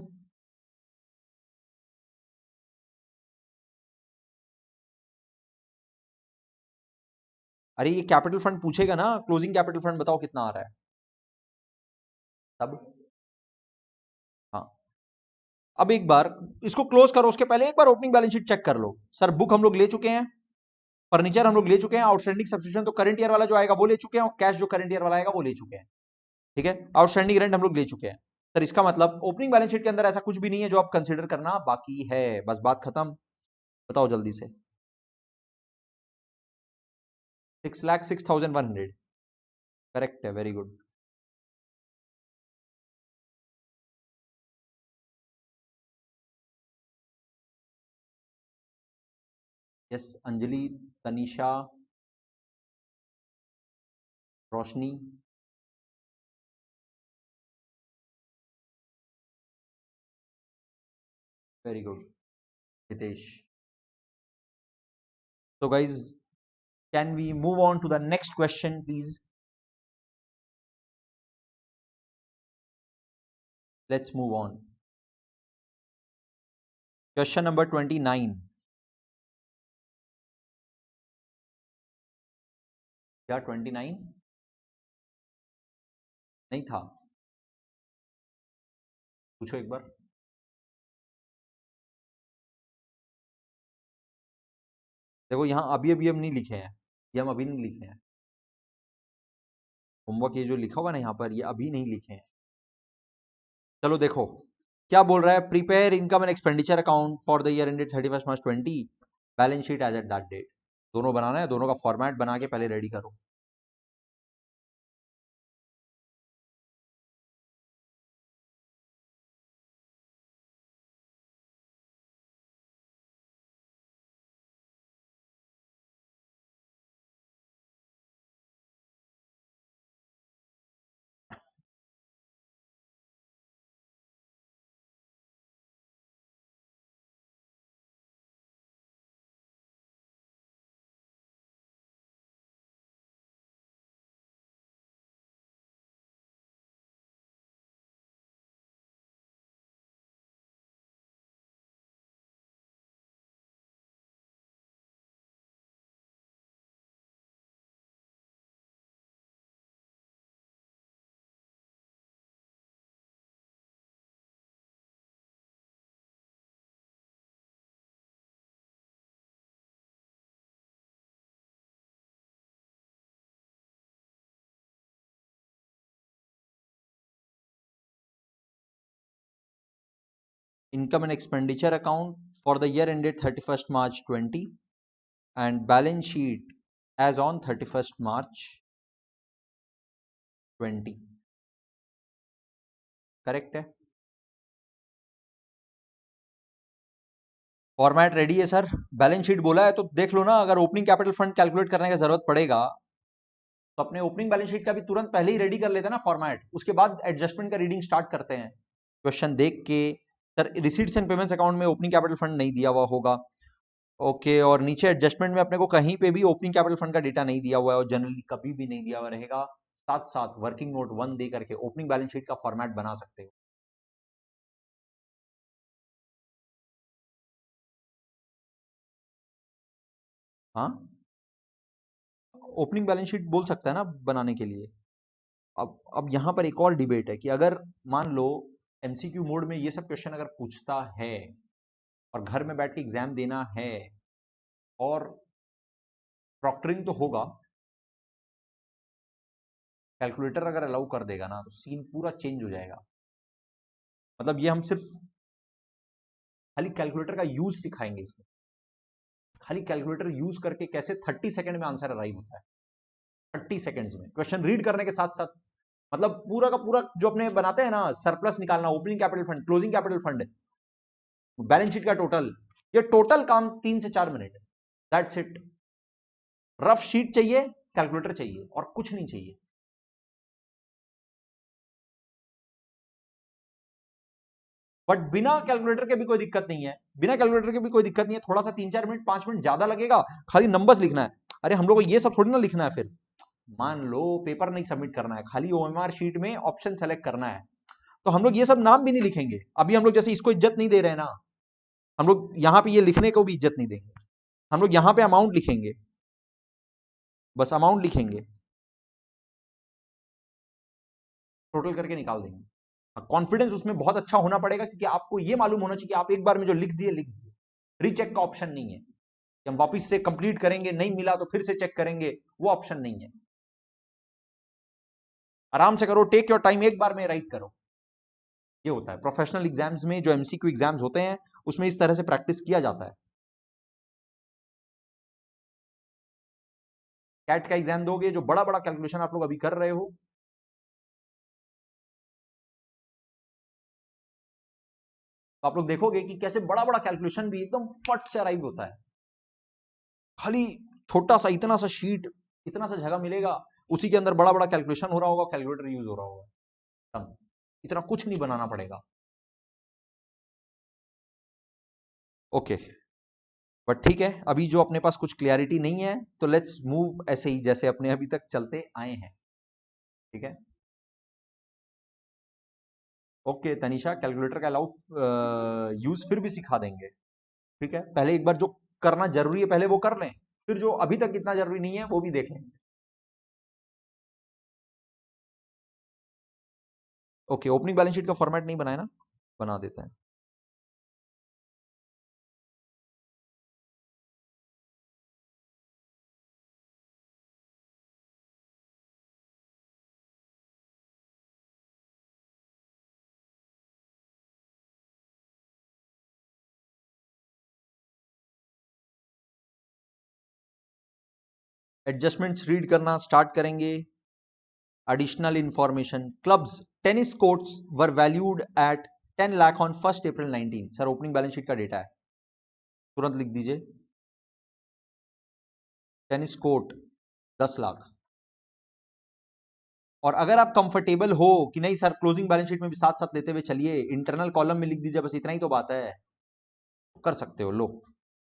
अरे ये कैपिटल फंड पूछेगा ना, क्लोजिंग कैपिटल फंड बताओ कितना आ रहा है तब। हाँ, अब एक बार इसको क्लोज करो, उसके पहले एक बार ओपनिंग बैलेंस शीट चेक कर लो। सर बुक हम लोग ले चुके हैं, फर्नीचर हम लोग ले चुके हैं, आउटस्टैंडिंग सब्सक्रिप्शन तो करंट ईयर वाला जो आएगा वो ले चुके हैं, और कैश जो करंट ईयर वाला आएगा वो ले चुके हैं। ठीक है, आउटस्टैंडिंग रेंट हम लोग ले चुके हैं। सर इसका मतलब ओपनिंग बैलेंस शीट के अंदर ऐसा कुछ भी नहीं है जो आप कंसीडर करना बाकी है, बस बात खत्म। बताओ जल्दी से। 6,06,100 करेक्ट है, very good. Yes Anjali, Tanisha, Roshni, very good, Hitesh. So guys, can we move on to the next question, please? Let's move on. Question number 29. क्या 29 नहीं था? पूछो एक बार। देखो यहाँ अभी अभी हम नहीं लिखे हैं, ये हम अभी नहीं लिखे हैं। होमवर्क ये जो लिखा हुआ ना यहाँ पर, ये अभी नहीं लिखे हैं। चलो देखो क्या बोल रहा है। Prepare income and expenditure account for the year ended 31 March 20, balance sheet as at that date. दोनों बनाना है, दोनों का फॉर्मेट बना के पहले रेडी करो। Income and expenditure account for the year ended 31st March 20 and balance sheet as on 31st March 20. Correct है? फॉर्मेट रेडी है सर। बैलेंस शीट बोला है तो देख लो ना, अगर ओपनिंग कैपिटल फंड कैलकुलेट करने की जरूरत पड़ेगा तो अपने ओपनिंग बैलेंस शीट का भी तुरंत पहले ही रेडी कर लेते हैं ना फॉर्मेट, उसके बाद एडजस्टमेंट का रीडिंग स्टार्ट करते हैं क्वेश्चन देख के। Sir receipts and payments account में ओपनिंग कैपिटल फंड नहीं दिया हुआ होगा, ओके। और नीचे एडजस्टमेंट में अपने को कहीं पे भी ओपनिंग कैपिटल फंड का डेटा नहीं दिया हुआ है और जनरली कभी भी नहीं दिया हुआ रहेगा। साथ साथ वर्किंग नोट 1 दे करके ओपनिंग बैलेंस शीट का फॉर्मेट बना सकते हो। हाँ, ओपनिंग बैलेंस शीट बोल सकता है ना बनाने के लिए। अब यहाँ पर एक और डिबेट है कि अगर मान लो एमसीक्यू मोड में ये सब क्वेश्चन अगर पूछता है और घर में बैठ के एग्जाम देना है और प्रॉक्टरिंग तो होगा, कैलकुलेटर अगर अलाउ कर देगा ना तो सीन पूरा चेंज हो जाएगा। मतलब ये हम सिर्फ खाली कैलकुलेटर का यूज सिखाएंगे इसमें, खाली कैलकुलेटर यूज करके कैसे 30 सेकंड में आंसर अराइव होता है। 30 सेकंड्स में क्वेश्चन रीड करने के साथ साथ, मतलब पूरा का पूरा जो अपने बनाते हैं ना, सरप्लस निकालना, opening capital fund, closing capital fund, balance sheet का टोटल, ये टोटल काम 3 से 4 minute, that's it. Rough sheet चाहिए, कैलकुलेटर चाहिए और कुछ नहीं चाहिए। बट बिना कैलकुलेटर के भी कोई दिक्कत नहीं है, बिना कैलकुलेटर के भी कोई दिक्कत नहीं है। थोड़ा सा 3-4 मिनट 5 मिनट ज्यादा लगेगा, खाली नंबर्स लिखना है। अरे हम लोग को ये सब थोड़ी ना लिखना है। फिर मान लो पेपर नहीं सबमिट करना है, खाली ओएमआर शीट में ऑप्शन सेलेक्ट करना है, तो हम लोग ये सब नाम भी नहीं लिखेंगे। अभी हम लोग जैसे इसको इज्जत नहीं दे रहे हैं ना, हम लोग यहाँ पे ये लिखने को भी इज्जत नहीं देंगे। हम लोग यहाँ पे अमाउंट लिखेंगे, बस अमाउंट लिखेंगे, टोटल करके निकाल देंगे। कॉन्फिडेंस उसमें बहुत अच्छा होना पड़ेगा क्योंकि आपको ये मालूम होना चाहिए कि आप एक बार में जो लिख दिए लिख दिए। रीचेक का ऑप्शन नहीं है कि हम वापस से कंप्लीट करेंगे, नहीं मिला तो फिर से चेक करेंगे, वो ऑप्शन नहीं है। आराम से करो, टेक योर टाइम, एक बार में राइट करो। ये होता है प्रोफेशनल एग्जाम्स में, जो एमसीक्यू एग्जाम्स होते हैं उसमें इस तरह से प्रैक्टिस किया जाता है। कैट का एग्जाम दोगे, जो बड़ा बड़ा कैलकुलेशन आप लोग अभी कर रहे हो, तो आप लोग देखोगे कि कैसे बड़ा बड़ा कैलकुलेशन भी एकदम फट से अराइव होता है। खाली छोटा सा इतना सा शीट, इतना सा जगह मिलेगा, उसी के अंदर बड़ा बड़ा कैलकुलेशन हो रहा होगा, कैलकुलेटर यूज हो रहा होगा, इतना कुछ नहीं बनाना पड़ेगा। ओके, बट ठीक है, अभी जो अपने पास कुछ क्लियरिटी नहीं है तो लेट्स मूव ऐसे ही जैसे अपने अभी तक चलते आए हैं। ठीक है, ओके तनिषा, कैलकुलेटर का अलाउ यूज फिर भी सिखा देंगे। ठीक है, पहले एक बार जो करना जरूरी है पहले वो कर लें, फिर जो अभी तक इतना जरूरी नहीं है वो भी देख लेंगे। ओके, ओपनिंग बैलेंस शीट का फॉर्मेट नहीं बनाया ना, बना देते हैं। एडजस्टमेंट्स रीड करना स्टार्ट करेंगे। Additional information, clubs tennis courts were valued at 10 lakh on 1 April 19। Sir opening balance sheet का डेटा है, तुरंत लिख दीजिए। Tennis court 10 lakh. और अगर आप कंफर्टेबल हो कि नहीं सर क्लोजिंग बैलेंस शीट में भी साथ साथ लेते हुए चलिए, इंटरनल कॉलम में लिख दीजिए, बस इतना ही तो बात है, कर सकते हो। लो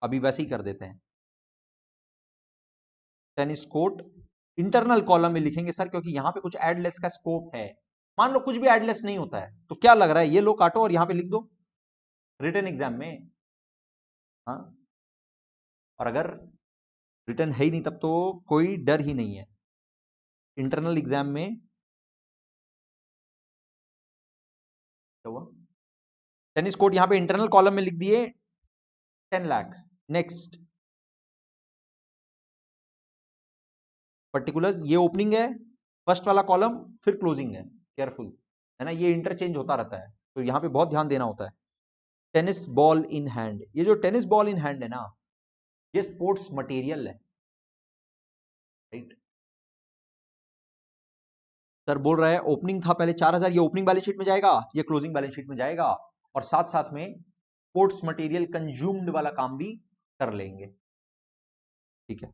अभी वैसे ही कर देते हैं। टेनिस कोर्ट इंटरनल कॉलम में लिखेंगे सर, क्योंकि यहां पे कुछ एडलेस का स्कोप है। मान लो कुछ भी एडलेस नहीं होता है तो क्या लग रहा है, ये लो काटो और यहां पे लिख दो रिटन एग्जाम में। हाँ, और अगर रिटन है ही नहीं तब तो कोई डर ही नहीं है। इंटरनल एग्जाम में क्या हुआ, टेनिस कोर्ट यहां पे इंटरनल कॉलम में लिख दिए 10 लाख। नेक्स्ट पर्टिकुलर्स, ये ओपनिंग है, फर्स्ट वाला कॉलम फिर क्लोजिंग है, केयरफुल है ना, ये इंटरचेंज होता रहता है तो यहां पे बहुत ध्यान देना होता है। टेनिस बॉल इन हैंड, ये जो टेनिस बॉल इन हैंड है ना, ये स्पोर्ट्स मटेरियल है, राइट। सर बोल रहा है ओपनिंग था पहले 4,000, ये ओपनिंग बैलेंस शीट में जाएगा, ये क्लोजिंग बैलेंस शीट में जाएगा, और साथ साथ में स्पोर्ट्स मटेरियल कंज्यूम्ड वाला काम भी कर लेंगे। ठीक है,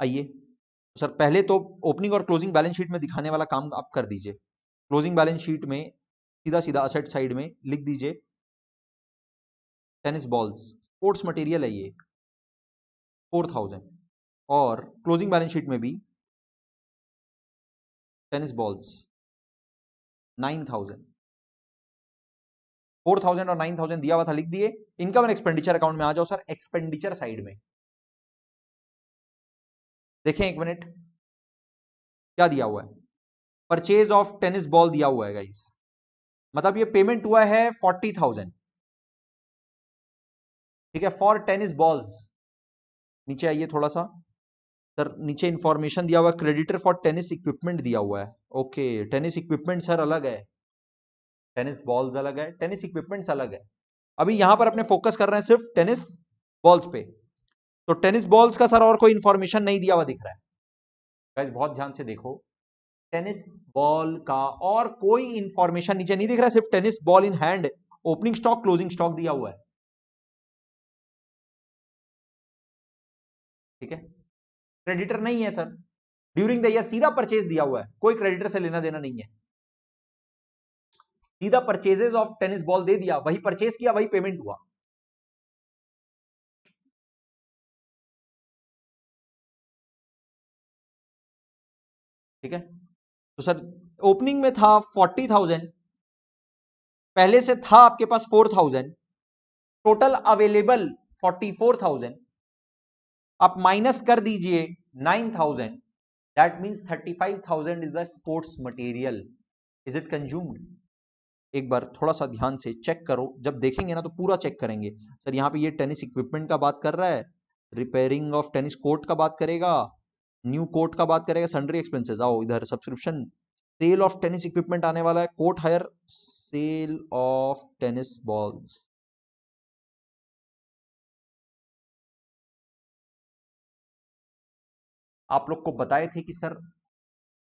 आइए सर पहले तो ओपनिंग और क्लोजिंग बैलेंस शीट में दिखाने वाला काम आप कर दीजिए। क्लोजिंग बैलेंस शीट में सीधा सीधा असेट साइड में लिख दीजिए टेनिस बॉल्स, स्पोर्ट्स मटेरियल है ये 4,000, और क्लोजिंग बैलेंस शीट में भी टेनिस बॉल्स 9,000। 4,000 और 9,000 दिया हुआ था, लिख दिए। इनकम एंड एक्सपेंडिचर अकाउंट में आ जाओ सर, एक्सपेंडिचर साइड में देखें एक मिनट क्या दिया हुआ है। परचेज ऑफ टेनिस बॉल दिया हुआ है गाइस, मतलब ये पेमेंट हुआ है 40,000। ठीक है, फॉर टेनिस बॉल्स। नीचे आइए थोड़ा सा सर, नीचे इंफॉर्मेशन दिया हुआ है, क्रेडिटर फॉर टेनिस इक्विपमेंट दिया हुआ है। ओके, टेनिस इक्विपमेंट सर अलग है, टेनिस बॉल्स अलग है, टेनिस इक्विपमेंट्स अलग है। अभी यहां पर अपने फोकस कर रहे हैं सिर्फ टेनिस बॉल्स पे, तो टेनिस बॉल्स का सर और कोई इंफॉर्मेशन नहीं दिया हुआ दिख रहा है गाइस, बहुत ध्यान से देखो। टेनिस बॉल का और कोई इंफॉर्मेशन नीचे नहीं दिख रहा है, सिर्फ tennis ball in hand, opening stock closing stock दिया हुआ है। ठीक है, क्रेडिटर नहीं है सर, ड्यूरिंग द ईयर सीधा परचेज दिया हुआ है, कोई क्रेडिटर से लेना देना नहीं है, सीधा परचेजेस ऑफ टेनिस बॉल दे दिया, वही परचेज किया वही पेमेंट हुआ। ठीक है, तो सर ओपनिंग में था 40,000, पहले से था आपके पास 4,000, टोटल अवेलेबल 44,000, आप माइनस कर दीजिए 9,000, that means 35,000 is the sports material. Is it consumed? एक बार थोड़ा सा ध्यान से चेक करो, जब देखेंगे ना तो पूरा चेक करेंगे। सर यहाँ पे ये टेनिस इक्विपमेंट का बात कर रहा है, रिपेयरिंग ऑफ टेनिस कोर्ट का बात करेगा, न्यू कोर्ट का बात करेगा, सन्ड्री एक्सपेंसेस। आओ इधर, subscription, sale of tennis equipment आने वाला है, court hire, sale of tennis balls. आप लोग को बताए थे कि सर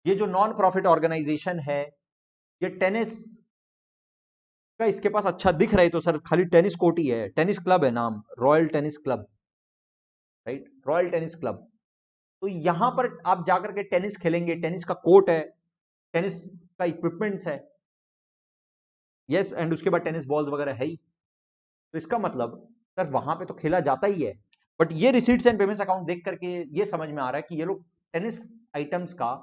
ये जो नॉन प्रॉफिट ऑर्गेनाइजेशन है, ये टेनिस का इसके पास अच्छा दिख रहा है तो सर खाली टेनिस कोर्ट ही है, टेनिस क्लब है नाम, royal tennis club, right, royal tennis club. तो यहां पर आप जाकर के टेनिस खेलेंगे, टेनिस का कोर्ट है, टेनिस का इक्विपमेंट्स है, यस, एंड उसके बाद टेनिस बॉल्स वगैरह है ही। तो इसका मतलब सर वहां पे तो खेला जाता ही है, बट ये रिसीट्स एंड पेमेंट्स अकाउंट देख करके ये समझ में आ रहा है कि ये लोग टेनिस आइटम्स का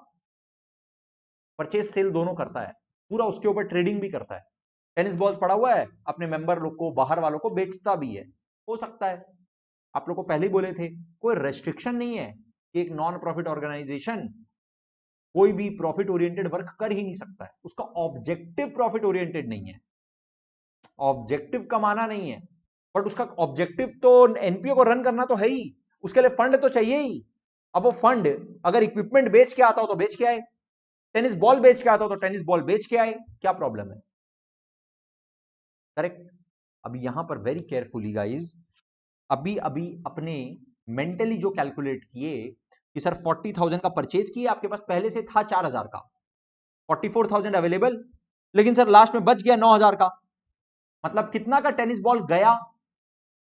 परचेज सेल दोनों करता है, पूरा उसके ऊपर ट्रेडिंग भी करता है। टेनिस बॉल्स पड़ा हुआ है, अपने मेंबर लोग को, बाहर वालों को बेचता भी है, हो सकता है। आप लोग को पहले ही बोले थे, कोई रेस्ट्रिक्शन नहीं है कि एक नॉन प्रॉफिट ऑर्गेनाइजेशन कोई भी प्रॉफिट ओरिएंटेड वर्क कर ही नहीं सकता है, उसका ऑब्जेक्टिव प्रॉफिट ओरिएंटेड नहीं है, ऑब्जेक्टिव कमाना नहीं है, बट उसका ऑब्जेक्टिव तो एनपीओ को रन करना तो है ही, उसके लिए फंड तो चाहिए ही। अब वो फंड अगर इक्विपमेंट बेच के आता हो तो बेच के आए, टेनिस बॉल बेच के आता हो तो टेनिस बॉल बेच के आए, क्या प्रॉब्लम है? करेक्ट। अब यहां पर वेरी केयरफुली गाइज, अभी अभी अपने मेंटली जो कैलकुलेट किए कि सर 40,000 का परचेज किए, आपके पास पहले से था 4,000 का, 44,000 अवेलेबल, लेकिन सर लास्ट में बच गया 9,000 का, मतलब कितना का टेनिस बॉल गया?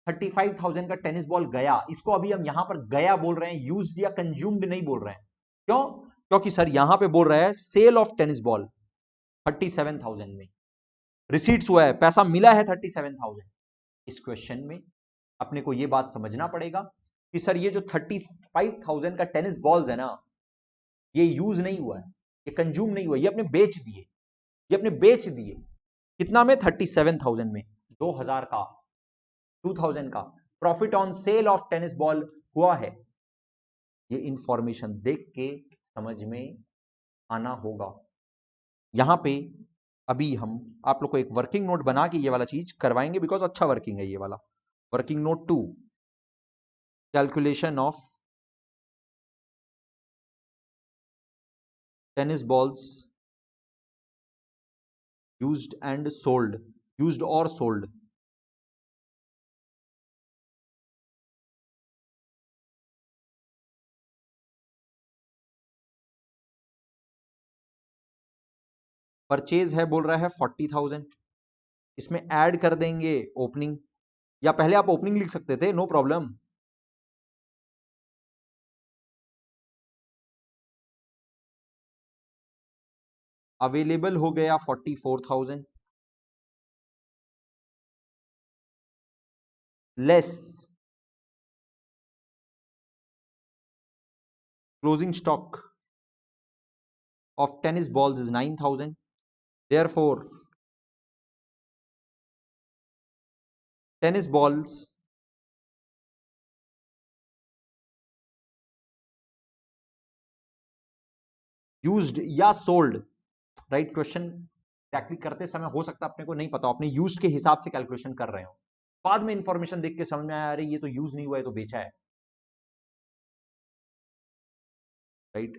35,000 का टेनिस बॉल गया। इसको अभी हम यहां पर गया बोल रहे हैं, यूज्ड या कंज्यूम्ड नहीं बोल रहे हैं। क्यों? क्योंकि सर यहां पे बोल रहा है सेल ऑफ टेनिस बॉल 37,000 में रिसीट्स हुआ है, पैसा मिला है 37,000। इस क्वेश्चन में अपने को यह बात समझना पड़ेगा कि सर ये जो 35,000 का टेनिस बॉल्स है ना, ये यूज नहीं हुआ है, ये कंज्यूम नहीं हुआ, ये अपने बेच दिए, ये अपने बेच दिए। कितना में? 37,000 में। 2,000 का, 2,000 का profit on sale of tennis ball हुआ है। ये इंफॉर्मेशन देख के समझ में आना होगा। यहां पे अभी हम आप लोग को एक वर्किंग नोट बना के ये वाला चीज करवाएंगे, बिकॉज अच्छा वर्किंग है ये वाला working note 2, calculation of tennis balls used and sold, used और सोल्ड। परचेज है बोल रहा है 40,000, इसमें ऐड कर देंगे ओपनिंग, या पहले आप ओपनिंग लिख सकते थे, नो प्रॉब्लम। अवेलेबल हो गया 44,000 less closing stock of tennis balls is 9,000, therefore tennis balls used या sold, राइट? क्वेश्चन एक्चुअली करते समय हो सकता है अपने को नहीं पता, अपने यूज के हिसाब से कैलकुलेशन कर रहे हो, बाद में इंफॉर्मेशन देख के समझ में आया, अरे ये तो यूज नहीं हुआ है, तो बेचा है, राइट?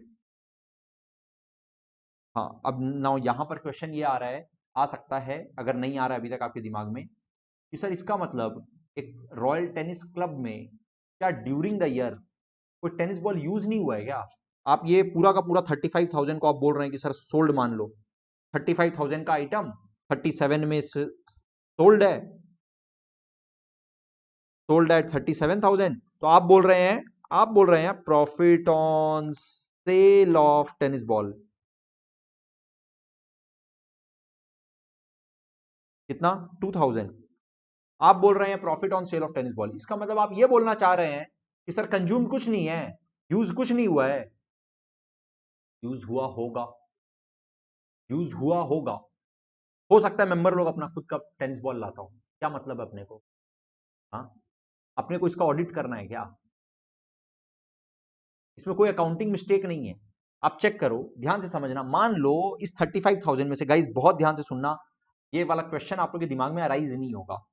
हाँ, अब ना यहां पर क्वेश्चन ये आ रहा है, आ सकता है, अगर नहीं आ रहा है अभी तक आपके दिमाग में, कि सर इसका मतलब एक रॉयल टेनिस क्लब में क्या ड्यूरिंग द ईयर कोई टेनिस बॉल यूज नहीं हुआ है क्या? आप ये पूरा का पूरा 35,000 को आप बोल रहे हैं कि सर सोल्ड मान लो, 35,000 का आइटम 37 में सोल्ड है, सोल्ड एट 37,000, तो आप बोल रहे हैं profit on sale of tennis ball कितना? 2,000। आप बोल रहे हैं profit on sale of tennis ball, इसका मतलब आप ये बोलना चाह रहे हैं कि सर कंज्यूम कुछ नहीं है, यूज कुछ नहीं हुआ है। यूज हुआ होगा, यूज हुआ होगा, हो सकता है मेंबर लोग अपना खुद का टेनिस बॉल लाता हो, क्या मतलब है अपने को? हाँ, अपने को इसका ऑडिट करना है क्या? इसमें कोई अकाउंटिंग मिस्टेक नहीं है, आप चेक करो, ध्यान से समझना। मान लो इस 35,000 में से, गाइस बहुत ध्यान से सुनना, ये वाला क्वेश्चन आप लोग के दिमाग में अराइज नहीं होगा।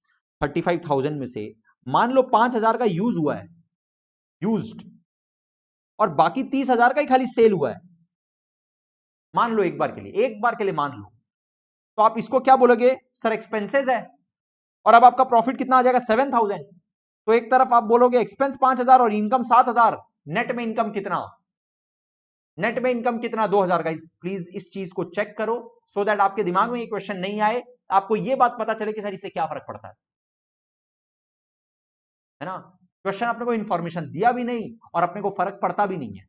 35,000 में से मान लो 5,000 का यूज हुआ है, यूज्ड, और बाकी 30,000 का ही खाली सेल हुआ है। मान लो एक बार के लिए, एक बार के लिए मान लो, तो आप इसको क्या बोलोगे? सर एक्सपेंसेस है। और अब आपका प्रॉफिट कितना आ जाएगा? 7,000। तो एक तरफ आप बोलोगे एक्सपेंस 5,000 और इनकम 7,000, नेट में इनकम कितना? नेट में इनकम कितना? 2,000। गाइस प्लीज इस चीज को चेक करो, सो दैट आपके दिमाग में ये क्वेश्चन नहीं आए, आपको ये बात पता चले कि सर इससे क्या फर्क पड़ता है ना? क्वेश्चन अपने को इंफॉर्मेशन दिया भी नहीं और अपने को फर्क पड़ता भी नहीं है।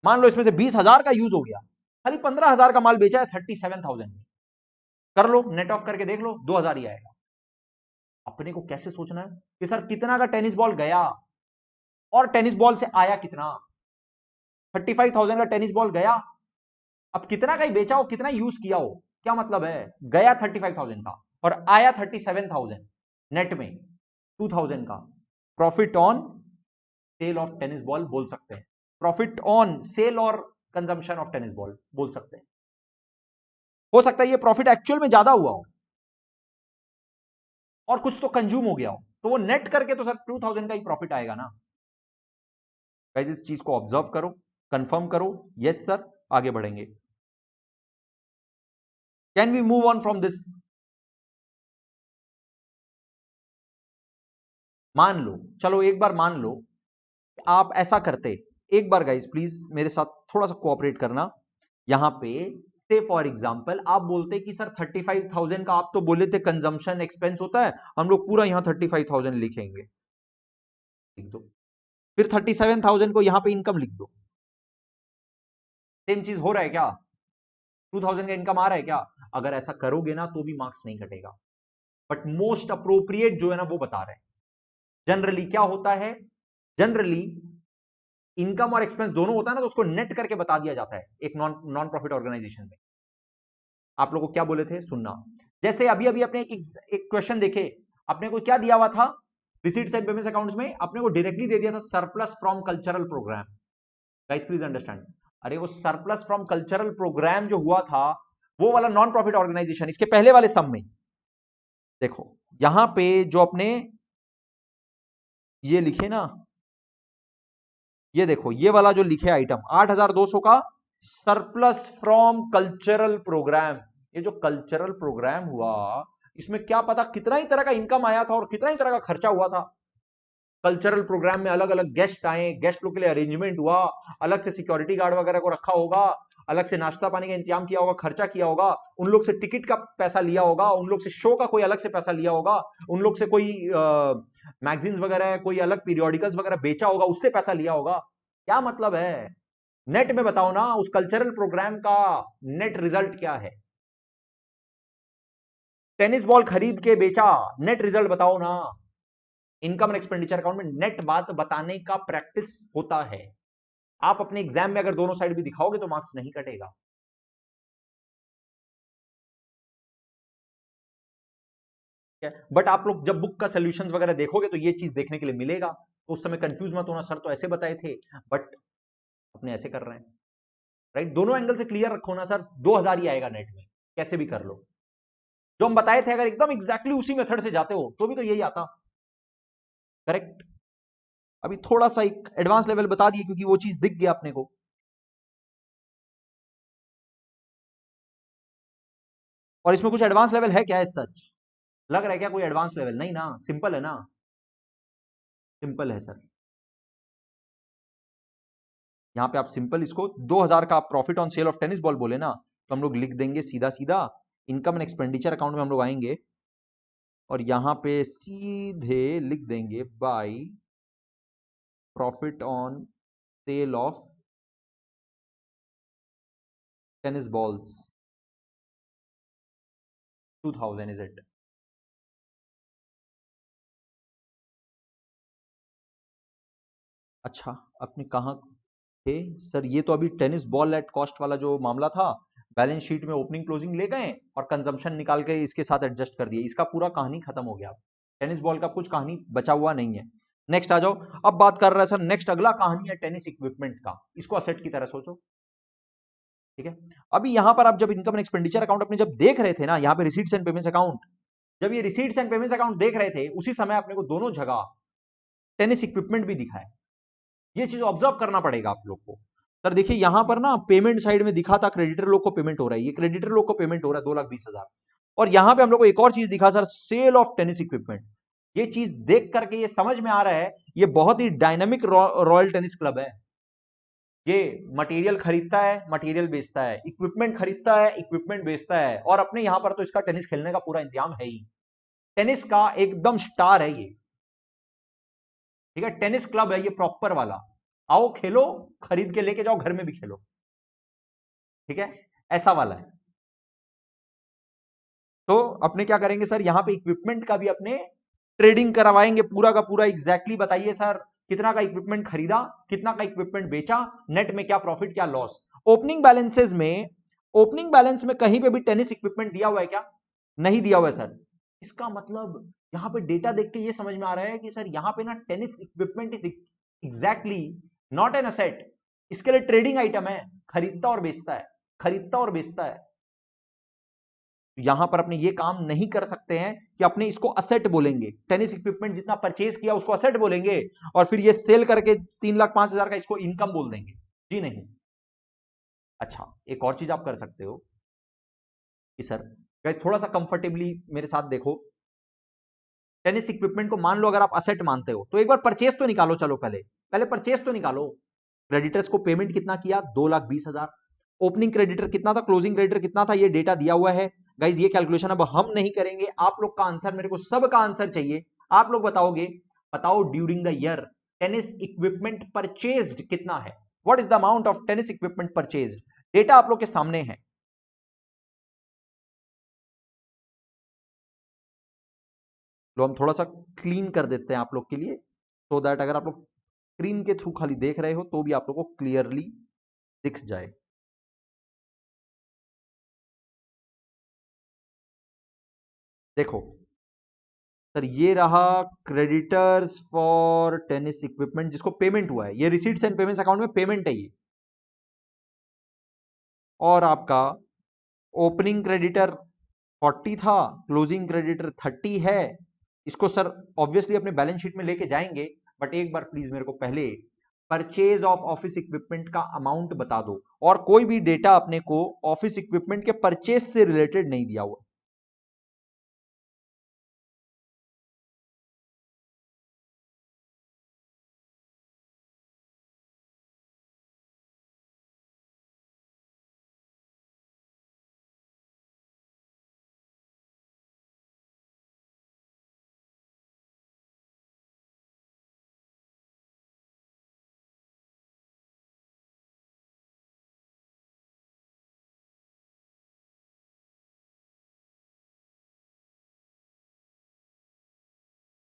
मान लो इसमें से 20,000 का यूज हो गया, खाली 15,000 का माल बेचा है 37,000 में, कर लो नेट ऑफ करके देख लो 2,000 ही आएगा। अपने को कैसे सोचना है कि सर कितना का टेनिस बॉल गया और टेनिस बॉल से आया कितना। 35,000 का टेनिस बॉल गया, अब कितना का ही बेचा हो, कितना यूज किया हो, क्या मतलब है। गया 35,000 का और आया 37,000, नेट में 2,000 का profit on sale of tennis ball बोल सकते हैं, प्रॉफिट ऑन सेल और कंजम्पशन ऑफ टेनिस बॉल बोल सकते हैं। हो सकता है ये प्रॉफिट एक्चुअल में ज्यादा हुआ हो और कुछ तो कंज्यूम हो गया हो, तो वो नेट करके तो सर 2,000 का ही प्रॉफिट आएगा ना। गाइस इस चीज को ऑब्जर्व करो, कंफर्म करो, यस सर, आगे बढ़ेंगे। Can we move on from this. मान लो, चलो एक बार मान लो आप ऐसा करते, एक बार गाइस प्लीज मेरे साथ थोड़ा सा कोऑपरेट करना। यहां पे से फॉर एग्जांपल आप बोलते कि सर 35,000 का आप तो बोले थे कंजम्पशन एक्सपेंस होता है, हम लोग पूरा यहां 35,000 लिखेंगे, लिख दो। फिर 37,000 को यहां पे इनकम लिख दो। सेम चीज हो रहा है क्या, 2,000 का इनकम आ रहा है क्या। अगर ऐसा करोगे ना तो भी मार्क्स नहीं कटेगा, बट मोस्ट अप्रोप्रिएट जो है ना वो बता रहे हैं। जनरली क्या होता है, जनरली इनकम और एक्सपेंस दोनों होता है ना, तो उसको नेट करके बता दिया जाता है एक नॉन प्रॉफिट ऑर्गेनाइजेशन में। आप लोगों को क्या बोले थे सुनना, जैसे अभी अभी अपने एक क्वेश्चन देखे, अपने को क्या दिया हुआ था रिसीट्स एंड पेमेंट्स अकाउंट्स में, अपने को डायरेक्टली दे दिया था surplus from cultural programme. Guys please understand, अरे वो सरप्लस फ्रॉम कल्चरल प्रोग्राम जो हुआ था वो वाला नॉन प्रॉफिट ऑर्गेनाइजेशन, इसके पहले वाले सम में देखो, यहां पे जो अपने ये लिखे ना, ये देखो ये वाला जो लिखे आइटम 8,200 का सरप्लस फ्रॉम कल्चरल प्रोग्राम, ये जो कल्चरल प्रोग्राम हुआ इसमें क्या पता कितना ही तरह का इनकम आया था और कितना ही तरह का खर्चा हुआ था। कल्चरल प्रोग्राम में अलग अलग गेस्ट आए, गेस्ट लोग के लिए अरेंजमेंट हुआ, अलग से सिक्योरिटी गार्ड वगैरह को रखा होगा, अलग से नाश्ता पानी का इंतजाम किया होगा, खर्चा किया होगा, उन लोग से टिकट का पैसा लिया होगा, उन लोग से शो का कोई अलग से पैसा लिया होगा, उन लोग से कोई मैगजीन्स वगैरह कोई अलग पीरियोडिकल्स वगैरह बेचा होगा, उससे पैसा लिया होगा। क्या मतलब है, नेट में बताओ ना उस कल्चरल प्रोग्राम का नेट रिजल्ट क्या है। टेनिस बॉल खरीद के बेचा, नेट रिजल्ट बताओ ना। इनकम एंड एक्सपेंडिचर अकाउंट में नेट बात बताने का प्रैक्टिस होता है। आप अपने एग्जाम में अगर दोनों साइड भी दिखाओगे तो मार्क्स नहीं कटेगा। बट आप लोग जब बुक का सोल्यूशंस वगैरह देखोगे तो ये चीज देखने के लिए मिलेगा, तो उस समय कंफ्यूज मत होना, सर तो ऐसे बताए थे बट अपने ऐसे कर रहे हैं, राइट। दोनों एंगल से क्लियर रखो ना सर, 2,000 ही आएगा नेट में, कैसे भी कर लो। जो हम बताए थे अगर एकदम एग्जैक्टली उसी मेथड से जाते हो तो भी तो यही आता, करेक्ट। अभी थोड़ा सा एक एडवांस लेवल बता दिए क्योंकि वो चीज दिख गया अपने को। और इसमें कुछ एडवांस लेवल है क्या, सच लग रहा है क्या कोई एडवांस लेवल, नहीं ना, सिंपल है ना, सिंपल है सर। यहां पे आप सिंपल इसको 2,000 का आप profit on sale of tennis ball बोले ना, तो हम लोग लिख देंगे सीधा सीधा इनकम एंड एक्सपेंडिचर अकाउंट में हम लोग आएंगे और यहां पे सीधे लिख देंगे by profit on sale of tennis balls 2,000 is it. अच्छा अपने कहा थे सर, ये तो अभी टेनिस बॉल एट कॉस्ट वाला जो मामला था, बैलेंस शीट में ओपनिंग क्लोजिंग ले गए और कंजम्पशन निकाल के इसके साथ एडजस्ट कर दिए, इसका पूरा कहानी खत्म हो गया। टेनिस बॉल का कुछ कहानी बचा हुआ नहीं है। नेक्स्ट आ जाओ, अब बात कर रहा है सर, नेक्स्ट अगला कहानी है टेनिस इक्विपमेंट का, इसको असेट की तरह सोचो, ठीक है। अभी यहां पर आप जब इनकम एंड एक्सपेंडिचर अकाउंट अपने जब देख रहे थे ना, यहाँ पे रिसीट्स एंड पेमेंट्स अकाउंट, जब ये रिसीट्स एंड पेमेंट्स अकाउंट देख रहे थे उसी समय अपने को दोनों जगह टेनिस इक्विपमेंट भी दिखा है। ये चीज ऑब्जर्व करना पड़ेगा आप लोग को। सर देखिए यहां पर ना पेमेंट साइड में दिखा था क्रेडिटर लोग को पेमेंट हो रहा है, ये क्रेडिटर लोग को पेमेंट हो रहा है 2,20,000, और यहां पे हम लोग को एक और चीज दिखा sir, sale of tennis equipment. ये चीज देख करके ये समझ में आ रहा है ये बहुत ही डायनामिक रॉयल टेनिस क्लब है। ये मटेरियल खरीदता है, मटेरियल बेचता है, इक्विपमेंट खरीदता है, इक्विपमेंट बेचता है, और अपने यहां पर तो इसका टेनिस खेलने का पूरा इंतजाम है ही। टेनिस का एकदम स्टार है ये। ठीक है, टेनिस क्लब है ये प्रॉपर वाला, आओ खेलो, खरीद के लेके जाओ, घर में भी खेलो, ठीक है, ऐसा वाला है। तो अपने क्या करेंगे सर, यहां पे इक्विपमेंट का भी अपने ट्रेडिंग करवाएंगे पूरा का पूरा। एग्जैक्टली बताइए सर, कितना का इक्विपमेंट खरीदा, कितना का इक्विपमेंट बेचा, नेट में क्या प्रॉफिट क्या लॉस। ओपनिंग बैलेंसेस में, ओपनिंग बैलेंस में कहीं पे भी टेनिस इक्विपमेंट दिया हुआ है क्या? नहीं दिया हुआ है सर। इसका मतलब यहां पे डेटा देख के ये समझ में आ रहा है कि सर यहां पे ना tennis equipment is exactly not an asset, इसके लिए ट्रेडिंग आइटम है, खरीदता और बेचता है, खरीदता और बेचता है। यहां पर अपने ये काम नहीं कर सकते हैं कि अपने इसको असेट बोलेंगे, टेनिस इक्विपमेंट जितना परचेज किया उसको असेट बोलेंगे और फिर ये सेल करके 3,05,000 का इसको इनकम बोल देंगे, जी नहीं। अच्छा, एक और चीज आप कर सकते हो कि सर गाइस थोड़ा सा कंफर्टेबली मेरे साथ देखो, टेनिस इक्विपमेंट को मान लो अगर आप असेट मानते हो तो एक बार परचेज तो निकालो, चलो पहले पहले परचेज तो निकालो। क्रेडिटर्स को पेमेंट कितना किया, 2,20,000। ओपनिंग क्रेडिटर कितना था, क्लोजिंग क्रेडिटर कितना था, ये डेटा दिया हुआ है। गाइज ये कैलकुलेशन अब हम नहीं करेंगे, आप लोग का आंसर, मेरे को सब का आंसर चाहिए। आप लोग बताओगे, बताओ during the year tennis equipment purchased कितना है, what is the amount of tennis equipment purchased. Data आप लोग के सामने है। तो हम थोड़ा सा क्लीन कर देते हैं आप लोग के लिए, सो दैट अगर आप लोग स्क्रीन के थ्रू खाली देख रहे हो तो भी आप लोग को क्लियरली दिख जाए। देखो सर, ये रहा क्रेडिटर्स फॉर टेनिस इक्विपमेंट जिसको पेमेंट हुआ है, ये रिसीट्स एंड पेमेंट्स अकाउंट में पेमेंट है ये। और आपका ओपनिंग क्रेडिटर 40 था, क्लोजिंग क्रेडिटर 30 है। इसको सर ऑब्वियसली अपने बैलेंस शीट में लेके जाएंगे, बट एक बार प्लीज मेरे को पहले परचेज ऑफ ऑफिस इक्विपमेंट का अमाउंट बता दो, और कोई भी डेटा अपने को ऑफिस इक्विपमेंट के परचेज से रिलेटेड नहीं दिया हुआ।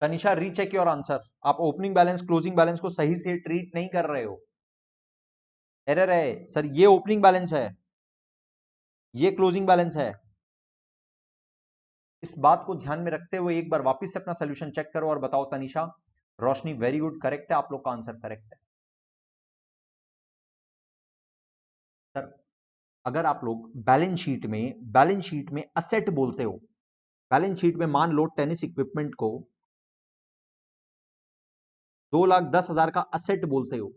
तनिषा रीचेक योर आंसर, आप ओपनिंग बैलेंस क्लोजिंग बैलेंस को सही से ट्रीट नहीं कर रहे हो, एरर है सर। ये ओपनिंग बैलेंस है, ये क्लोजिंग बैलेंस है। इस बात को ध्यान में रखते हुए एक बार वापस से अपना सोल्यूशन चेक करो और बताओ। तनिषा, रोशनी, वेरी गुड, करेक्ट है, आप लोग का आंसर करेक्ट है सर। अगर आप लोग बैलेंस शीट में असेट बोलते हो, बैलेंस शीट में मान लो टेनिस इक्विपमेंट को 2,10,000 का असेट बोलते हो,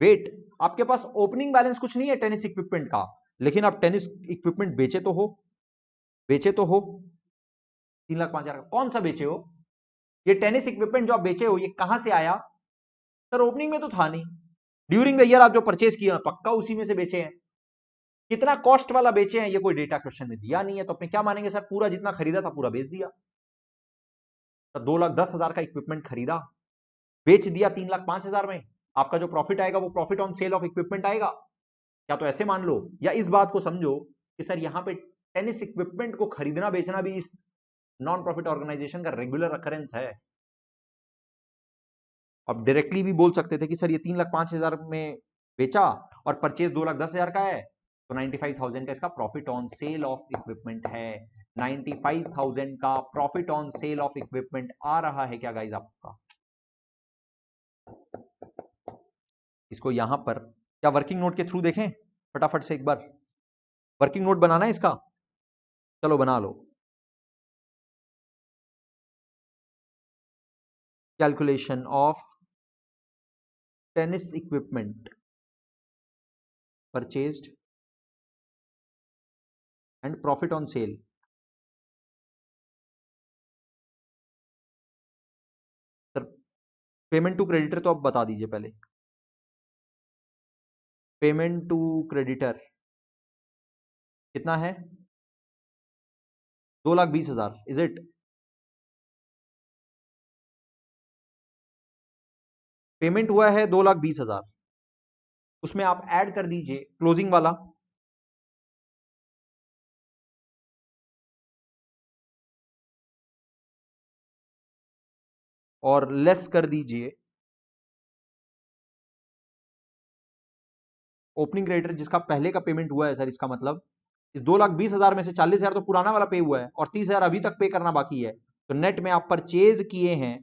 वेट, आपके पास ओपनिंग बैलेंस कुछ नहीं है टेनिस इक्विपमेंट का, लेकिन आप टेनिस इक्विपमेंट बेचे तो हो, बेचे तो हो 3,05,000 का, कौन सा बेचे हो? ये टेनिस इक्विपमेंट जो आप बेचे हो ये कहां से आया? सर ओपनिंग में तो था नहीं, ड्यूरिंग द ईयर आप जो परचेज किया पक्का उसी में से बेचे हैं। कितना कॉस्ट वाला बेचे हैं ये कोई डेटा क्वेश्चन में दिया नहीं है, तो अपने क्या मानेंगे सर, पूरा जितना खरीदा था पूरा बेच दिया। तो 2,10,000 का इक्विपमेंट खरीदा, बेच दिया 3,05,000 में, आपका जो प्रॉफिट आएगा वो profit on sale of equipment आएगा। या तो ऐसे मान लो, या इस बात को समझो कि सर यहां पे टेनिस इक्विपमेंट को खरीदना बेचना भी इस नॉन प्रॉफिट ऑर्गेनाइजेशन का रेगुलर अकरेंस है। अब डायरेक्टली भी बोल सकते थे कि सर ये 3,05,000 में बेचा और परचेज 2,10,000 का है, तो 95,000 का इसका profit on sale of equipment है। 95,000 का profit on sale of equipment आ रहा है क्या गाइज आपका? इसको यहां पर क्या वर्किंग नोट के थ्रू देखें फटाफट से एक बार, वर्किंग नोट बनाना है इसका, चलो बना लो। Calculation of tennis equipment purchased and profit on sale. Sir payment to creditor तो आप बता दीजिए पहले, पेमेंट टू क्रेडिटर कितना है? 2,20,000, इज इट? पेमेंट हुआ है 2,20,000, उसमें आप ऐड कर दीजिए क्लोजिंग वाला, और लेस कर दीजिए ओपनिंग क्रेडिटर जिसका पहले का पेमेंट हुआ है। सर इसका मतलब इस 2,20,000 में से 40,000 तो पुराना वाला पे हुआ है और 30,000 अभी तक पे करना बाकी है, तो नेट में आप परचेज किए हैं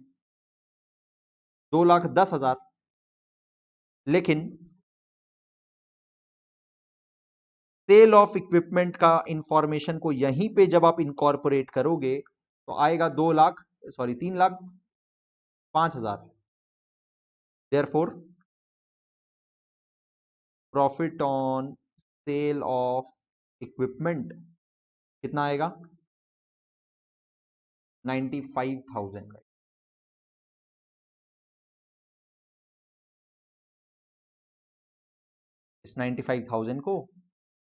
2,10,000, लेकिन सेल ऑफ इक्विपमेंट का इंफॉर्मेशन को यहीं पे जब आप इनकॉर्पोरेट करोगे तो आएगा 3,05,000। Therefore profit on sale of equipment कितना आएगा? 95,000। इस 95,000 को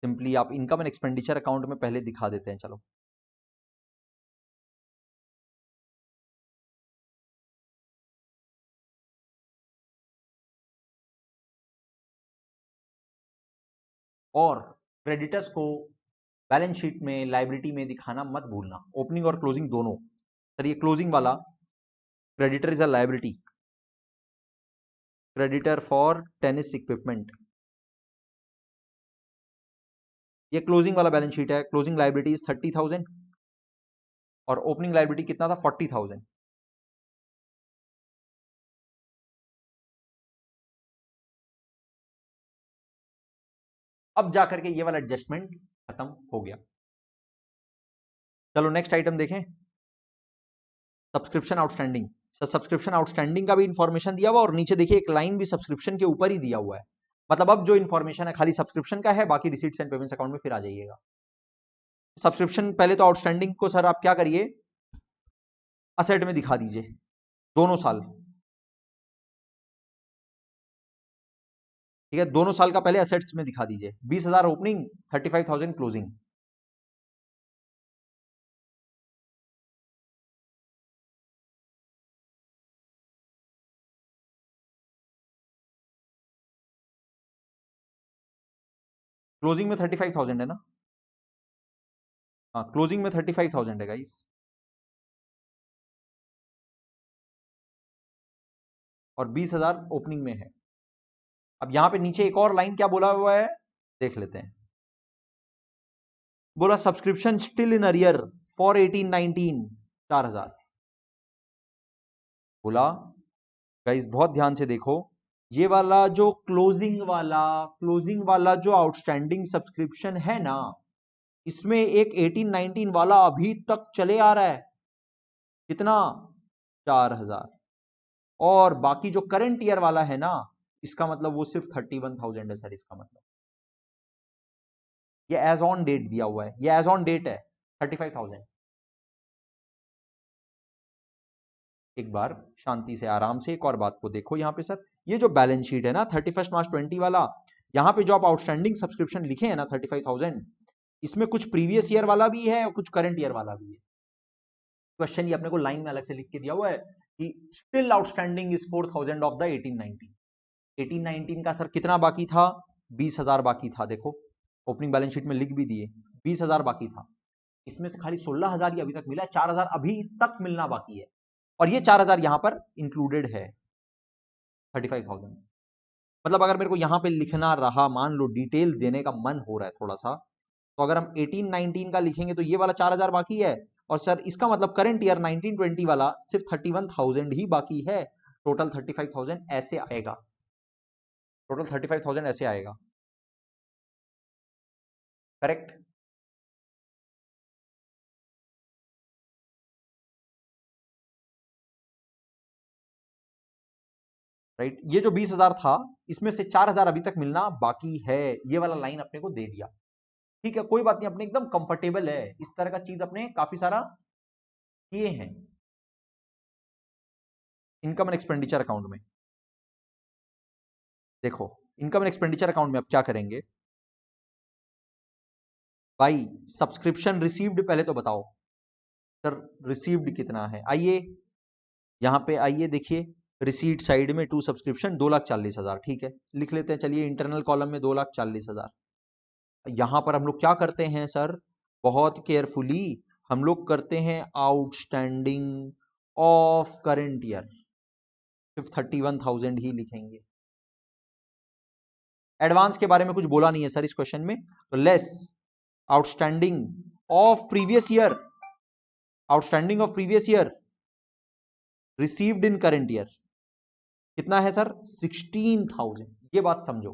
सिंपली आप इनकम एंड एक्सपेंडिचर अकाउंट में पहले दिखा देते हैं। चलो, और क्रेडिटर्स को बैलेंस शीट में, लाइबिलिटी में दिखाना मत भूलना, ओपनिंग और क्लोजिंग दोनों। सर ये क्लोजिंग वाला creditor is a liability, creditor for tennis equipment, ये क्लोजिंग वाला बैलेंस शीट है। क्लोजिंग लाइबिलिटी इज 30,000 और ओपनिंग लाइबिलिटी कितना था? 40,000। अब जाकर के ये वाला एडजस्टमेंट खत्म हो गया। चलो नेक्स्ट आइटम देखें, सब्सक्रिप्शन आउटस्टैंडिंग। सब्सक्रिप्शन आउटस्टैंडिंग का भी इंफॉर्मेशन दिया हुआ और नीचे देखिए एक लाइन भी सब्सक्रिप्शन के ऊपर ही दिया हुआ है। मतलब अब जो इंफॉर्मेशन है खाली सब्सक्रिप्शन का है, बाकी रिसीट्स एंड पेमेंट्स अकाउंट में फिर आ जाइएगा। सब्सक्रिप्शन पहले तो आउटस्टैंडिंग को सर आप क्या करिए, असेट में दिखा दीजिए दोनों साल, ठीक है? दोनों साल का पहले असेट्स में दिखा दीजिए, 20,000 ओपनिंग, 35,000 क्लोजिंग। क्लोजिंग में 35,000 है ना? हाँ, क्लोजिंग में 35,000 है गाइस, और 20,000 ओपनिंग में है। अब यहां पे नीचे एक और लाइन क्या बोला हुआ है देख लेते हैं। बोला subscription still in arrear for 18-19, 4,000। बोला गाइस बहुत ध्यान से देखो, ये वाला जो क्लोजिंग वाला जो आउटस्टैंडिंग सब्सक्रिप्शन है ना, इसमें एक 18-19 वाला अभी तक चले आ रहा है। कितना? 4,000। और बाकी जो करंट ईयर वाला है ना, इसका मतलब वो सिर्फ 31,000 है। सर इसका मतलब ये एज ऑन डेट दिया हुआ है, ये एज ऑन डेट है 35,000। एक बार शांति से आराम से एक और बात को देखो यहां पे सर, ये जो बैलेंस शीट है ना 31 मार्च 20 वाला, यहां पे जो आप आउटस्टैंडिंग सब्सक्रिप्शन लिखे हैं ना 35,000, इसमें कुछ प्रीवियस ईयर वाला भी है और कुछ करंट ईयर वाला भी है। क्वेश्चन ये अपने को लाइन में अलग से लिख के दिया हुआ है कि still outstanding is 4,000 of the 18-19। 18-19 का सर कितना बाकी था? 20,000 बाकी था। देखो ओपनिंग बैलेंस शीट में लिख भी दिए, 20,000 बाकी था। इसमें से खाली 16,000 ही अभी तक मिला, 4,000 अभी तक मिलना बाकी है, और ये 4,000 यहां पर इंक्लूडेड है 35,000। मतलब अगर मेरे को यहां पे लिखना रहा, मान लो डिटेल देने का मन हो रहा है थोड़ा सा, तो अगर हम 18-19 का लिखेंगे तो ये वाला 4,000 बाकी है, और सर इसका मतलब करंट ईयर 19-20 वाला सिर्फ 31,000 ही बाकी है। टोटल 35,000 ऐसे आएगा, टोटल 35,000 ऐसे आएगा। करेक्ट? राइट? ये जो 20,000 था इसमें से 4,000 अभी तक मिलना बाकी है, ये वाला लाइन अपने को दे दिया। ठीक है, कोई बात नहीं, अपने एकदम कंफर्टेबल है, इस तरह का चीज अपने काफी सारा किए हैं इनकम एंड एक्सपेंडिचर अकाउंट में। देखो इनकम एंड एक्सपेंडिचर अकाउंट में आप क्या करेंगे भाई, सब्सक्रिप्शन रिसीव्ड पहले तो बताओ सर, रिसीव्ड कितना है? आइए यहां पे आइए, देखिए रिसीट साइड में टू सब्सक्रिप्शन 2,40,000, ठीक है, लिख लेते हैं। चलिए इंटरनल कॉलम में 2,40,000। यहां पर हम लोग क्या करते हैं सर, बहुत केयरफुली हम लोग करते हैं आउटस्टैंडिंग ऑफ करंट ईयर, सिर्फ 31,000 ही लिखेंगे। एडवांस के बारे में कुछ बोला नहीं है सर इस क्वेश्चन में, तो less outstanding of previous year, outstanding of previous year received in current year कितना है सर, 16,000। ये बात समझो,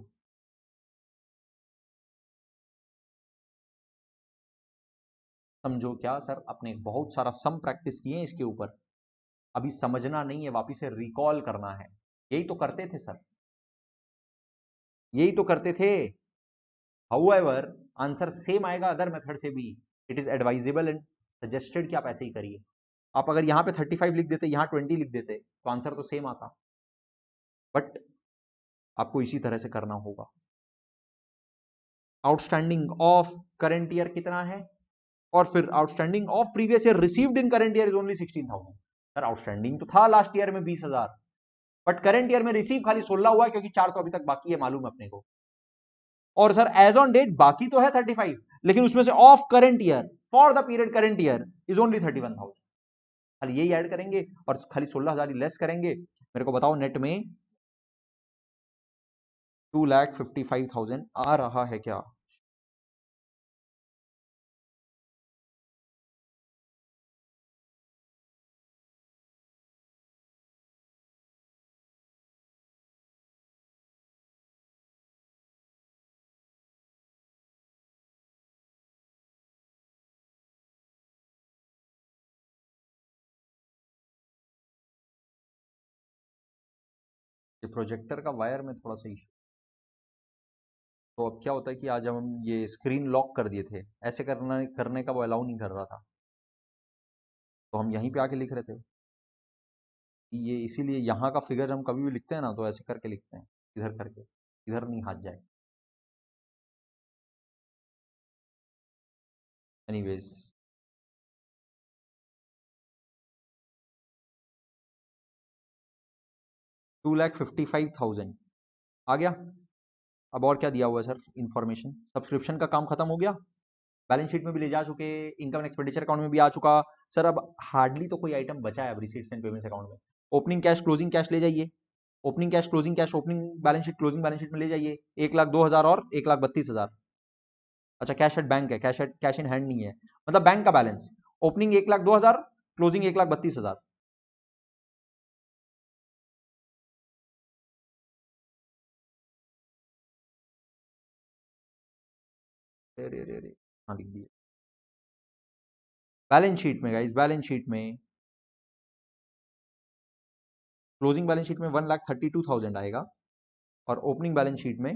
समझो क्या सर, अपने बहुत सारा सम प्रैक्टिस किए हैं इसके ऊपर, अभी समझना नहीं है, वापिस से रिकॉल करना है। यही तो करते थे सर, यही तो करते थे। हाउएवर आंसर सेम आएगा अदर मेथड से भी। It is advisable and suggested कि आप ऐसे ही करिए। आप अगर यहां पे 35 लिख देते, यहां 20 लिख देते, तो आंसर तो सेम आता, बट आपको इसी तरह से करना होगा। आउटस्टैंडिंग ऑफ करंट ईयर कितना है, और फिर outstanding of previous year received in current year is only 16,000। Sir outstanding तो था लास्ट ईयर में 20,000, बट करंट ईयर में रिसीव खाली 16 हुआ है, क्योंकि 4 तो अभी तक बाकी है, मालूम है अपने को। और सर एज ऑन डेट बाकी तो है 35, लेकिन उसमें से of current year for the period current year is only 31,000। खाली यही ऐड करेंगे और खाली 16,000 ही लेस करेंगे। मेरे को बताओ नेट में 2,55,000 आ रहा है क्या? ये प्रोजेक्टर का वायर में थोड़ा सा इशू। तो अब क्या होता है कि आज हम ये स्क्रीन लॉक कर दिए थे, ऐसे करने का वो अलाउ नहीं कर रहा था, तो हम यहीं पे आके लिख रहे थे। ये इसीलिए यहाँ का फिगर हम कभी भी लिखते हैं ना, तो ऐसे करके लिखते हैं, इधर करके, इधर नहीं हाथ जाए। एनीवेज 2,55,000 आ गया। अब और क्या दिया हुआ है सर इन्फॉर्मेशन, सब्सक्रिप्शन का काम खत्म हो गया, बैलेंस शीट में भी ले जा चुके, इनकम एंड एक्सपेंडिचर अकाउंट में भी आ चुका। सर अब हार्डली तो कोई आइटम बचा है अब रिसीट्स एंड पेमेंट्स अकाउंट में। ओपनिंग कैश क्लोजिंग कैश ले जाइए, opening cash closing cash opening balance sheet closing balance sheet में ले जाइए, 1,02,000 और 1,32,000। अच्छा कैश एट बैंक है, कैश इन हैंड नहीं है, मतलब बैंक का बैलेंस, ओपनिंग 1,02,000, क्लोजिंग 1,32,000। अरे अरे अरे, हाँ लिख दिए बैलेंस शीट में गाइस, बैलेंस शीट में क्लोजिंग बैलेंस शीट में 1,32,000 आएगा, और ओपनिंग बैलेंस शीट में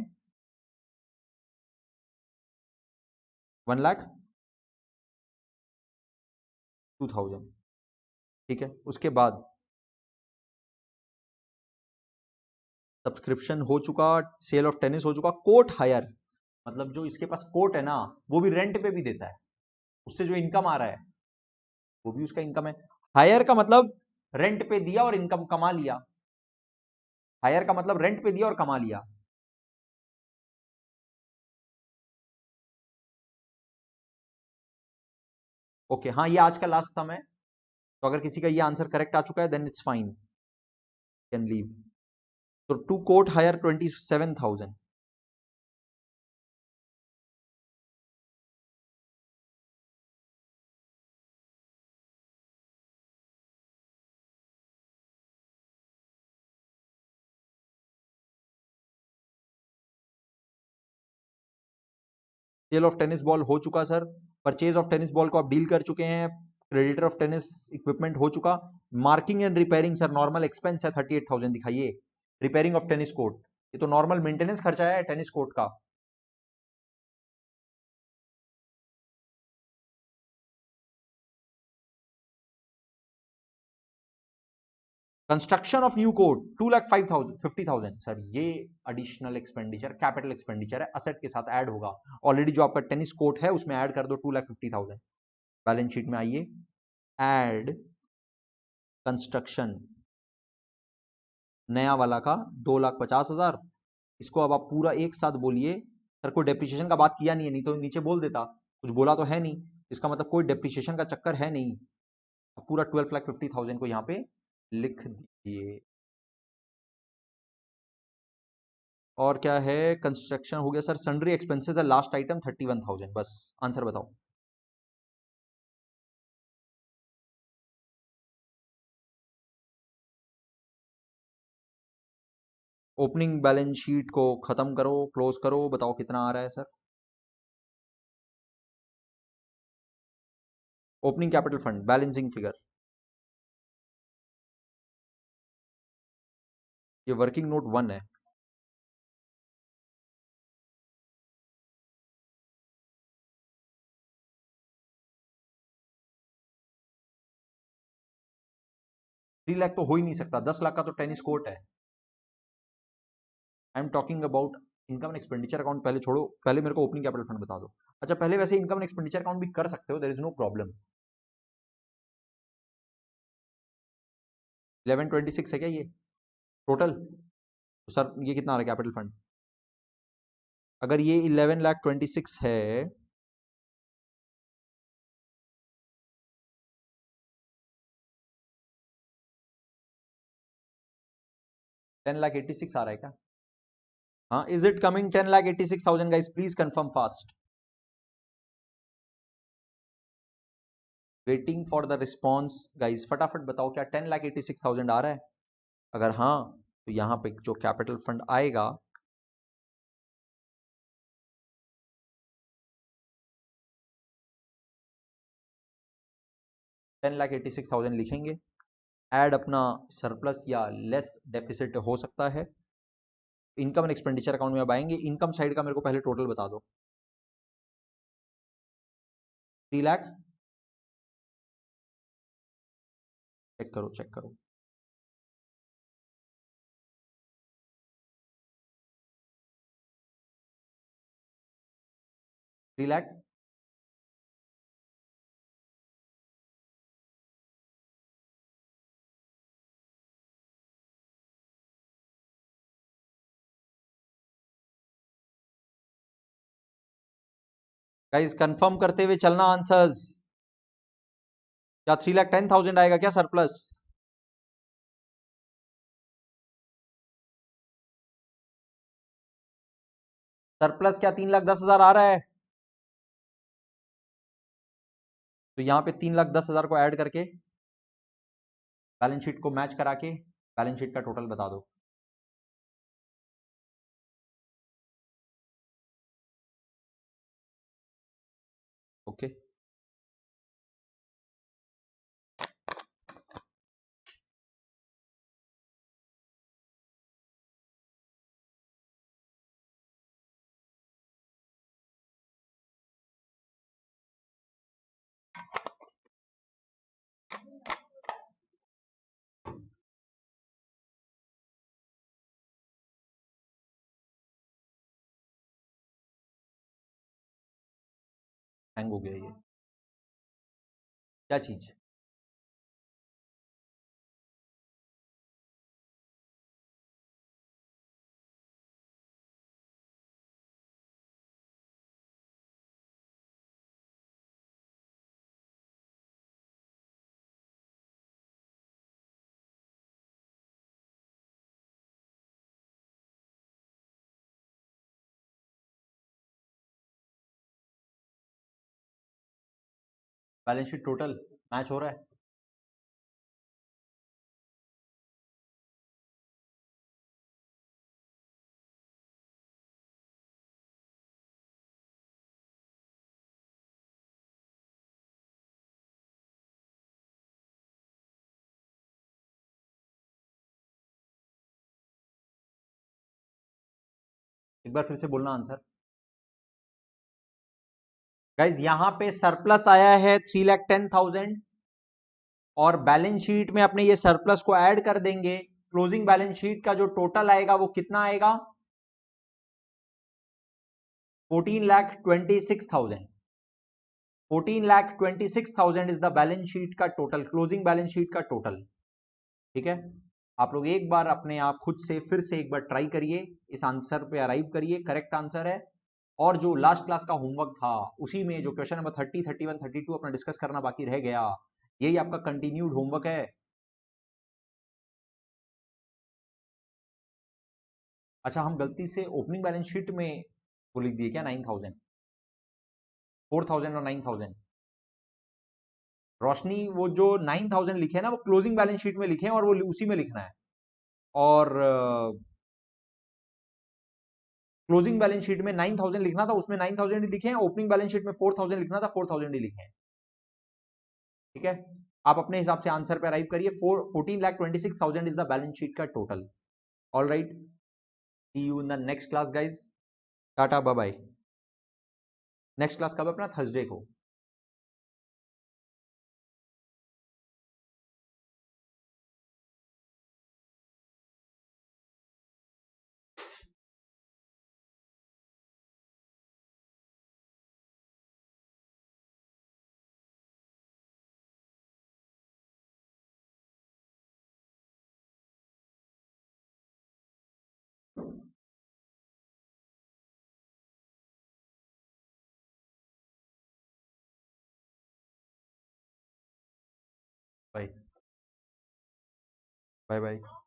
1,02,000। ठीक है, उसके बाद सब्सक्रिप्शन हो चुका, सेल ऑफ टेनिस हो चुका, कोर्ट हायर, मतलब जो इसके पास कोर्ट है ना, वो भी रेंट पे भी देता है, उससे जो इनकम आ रहा है वो भी उसका इनकम है। हायर का मतलब रेंट पे दिया और इनकम कमा लिया, हायर का मतलब रेंट पे दिया और कमा लिया। ओके हाँ, ये आज का लास्ट सम है, तो अगर किसी का ये आंसर करेक्ट आ चुका है then it's fine, can leave. तो to court hire 27,000। Sale of tennis ball हो चुका sir, purchase of tennis ball को आप डील कर चुके हैं, क्रेडिटर ऑफ टेनिस इक्विपमेंट हो चुका, marking and repairing sir normal expense है 38,000, दिखाइए। रिपेयरिंग ऑफ टेनिस कोर्ट, ये तो नॉर्मल मेंटेनेंस खर्चा है टेनिस कोर्ट का। Construction of new court 2,50,000 sir, ये एडिशनल एक्सपेंडिचर कैपिटल एक्सपेंडिचर है, असेट के साथ ऐड होगा। ऑलरेडी जो आपका टेनिस कोर्ट है उसमें ऐड कर दो 2,50,000। बैलेंस शीट में आइए, ऐड कंस्ट्रक्शन नया वाला का 2,50,000। इसको अब आप पूरा एक साथ बोलिए। सर कोई डेप्रिसिएशन का बात किया नहीं है, नहीं तो नीचे बोल देता, कुछ बोला तो है नहीं, इसका मतलब कोई डेप्रिसिएशन का चक्कर है नहीं। अब पूरा 12,50,000 को यहाँ पे लिख दीजिए। और क्या है, कंस्ट्रक्शन हो गया सर। सन्ड्री एक्सपेंसेस है लास्ट आइटम 31,000। बस आंसर बताओ। ओपनिंग बैलेंस शीट को खत्म करो, क्लोज करो, बताओ कितना आ रहा है sir. Opening capital fund balancing figure, ये वर्किंग नोट 1 है। थ्री लाख तो हो ही नहीं सकता, 10 लाख का तो टेनिस कोर्ट है। I am talking about income and expenditure account. पहले छोड़ो, पहले मेरे को ओपनिंग कैपिटल फंड बता दो। अच्छा पहले वैसे इनकम एंड एक्सपेंडिचर अकाउंट भी कर सकते हो, देयर इज नो प्रॉब्लम। 1126 है क्या ये टोटल? तो सर ये कितना आ रहा है कैपिटल फंड? अगर ये 11,26,000 है, 10,86,000 आ रहा है क्या? हाँ, is it coming 10,86,000 guys? Please confirm fast. Waiting for the response guys, फटाफट बताओ क्या 10,86,000 आ रहा है? अगर हाँ तो यहाँ पे जो कैपिटल फंड आएगा, $10,86,000 लिखेंगे। ऐड अपना सरप्लस या लेस डेफिसिट हो सकता है। इनकम एंड एक्सपेंडिचर अकाउंट में अब आएंगे। इनकम साइड का मेरे को पहले टोटल बता दो। 3 लाख, चेक करो चेक करो। 3 लाख, गाइस कंफर्म करते हुए चलना आंसर्स। क्या 3,10,000 आएगा क्या सरप्लस? सरप्लस क्या 3,10,000 आ रहा है? तो यहाँ पे 3,10,000 को ऐड करके बैलेंस शीट को मैच करा के बैलेंस शीट का टोटल बता दो। ओके, हैंग हो गया ये, क्या चीज? बैलेंस शीट टोटल मैच हो रहा है? एक बार फिर से बोलना आंसर। गाइज यहां पे सरप्लस आया है 3,10,000 और बैलेंस शीट में अपने ये सरप्लस को ऐड कर देंगे। क्लोजिंग बैलेंस शीट का जो टोटल आएगा वो कितना आएगा? 14,26,000। 14,26,000 इज द बैलेंस शीट का टोटल, क्लोजिंग बैलेंस शीट का टोटल। ठीक है, आप लोग एक बार अपने आप खुद से फिर से एक बार ट्राई करिए, इस आंसर पे अराइव करिए, करेक्ट आंसर है। और जो लास्ट क्लास का होमवर्क था उसी में जो क्वेश्चन नंबर 30, 31, 32 अपना डिस्कस करना बाकी रह गया, यही आपका कंटिन्यूड होमवर्क है। अच्छा, हम गलती से ओपनिंग बैलेंस शीट में वो लिख दिए क्या 9000, 4000 और 9000? रोशनी, वो जो 9000 लिखे हैं ना, वो क्लोजिंग बैलेंस शीट में लिखे हैं और वो उसी में लिखना है। और क्लोजिंग बैलेंस शीट में 9000 लिखना था, उसमें 9000 ही लिखे हैं। ओपनिंग बैलेंस शीट में 4000 लिखना था, 4000 ही लिखे हैं। ठीक है, आप अपने हिसाब से आंसर पे अराइव करिए। 14,26,000 इज द बैलेंस शीट का टोटल। All right, see you in the next class guys. Tata, bye bye. Next class कब है अपना? थर्सडे को। Bye bye bye.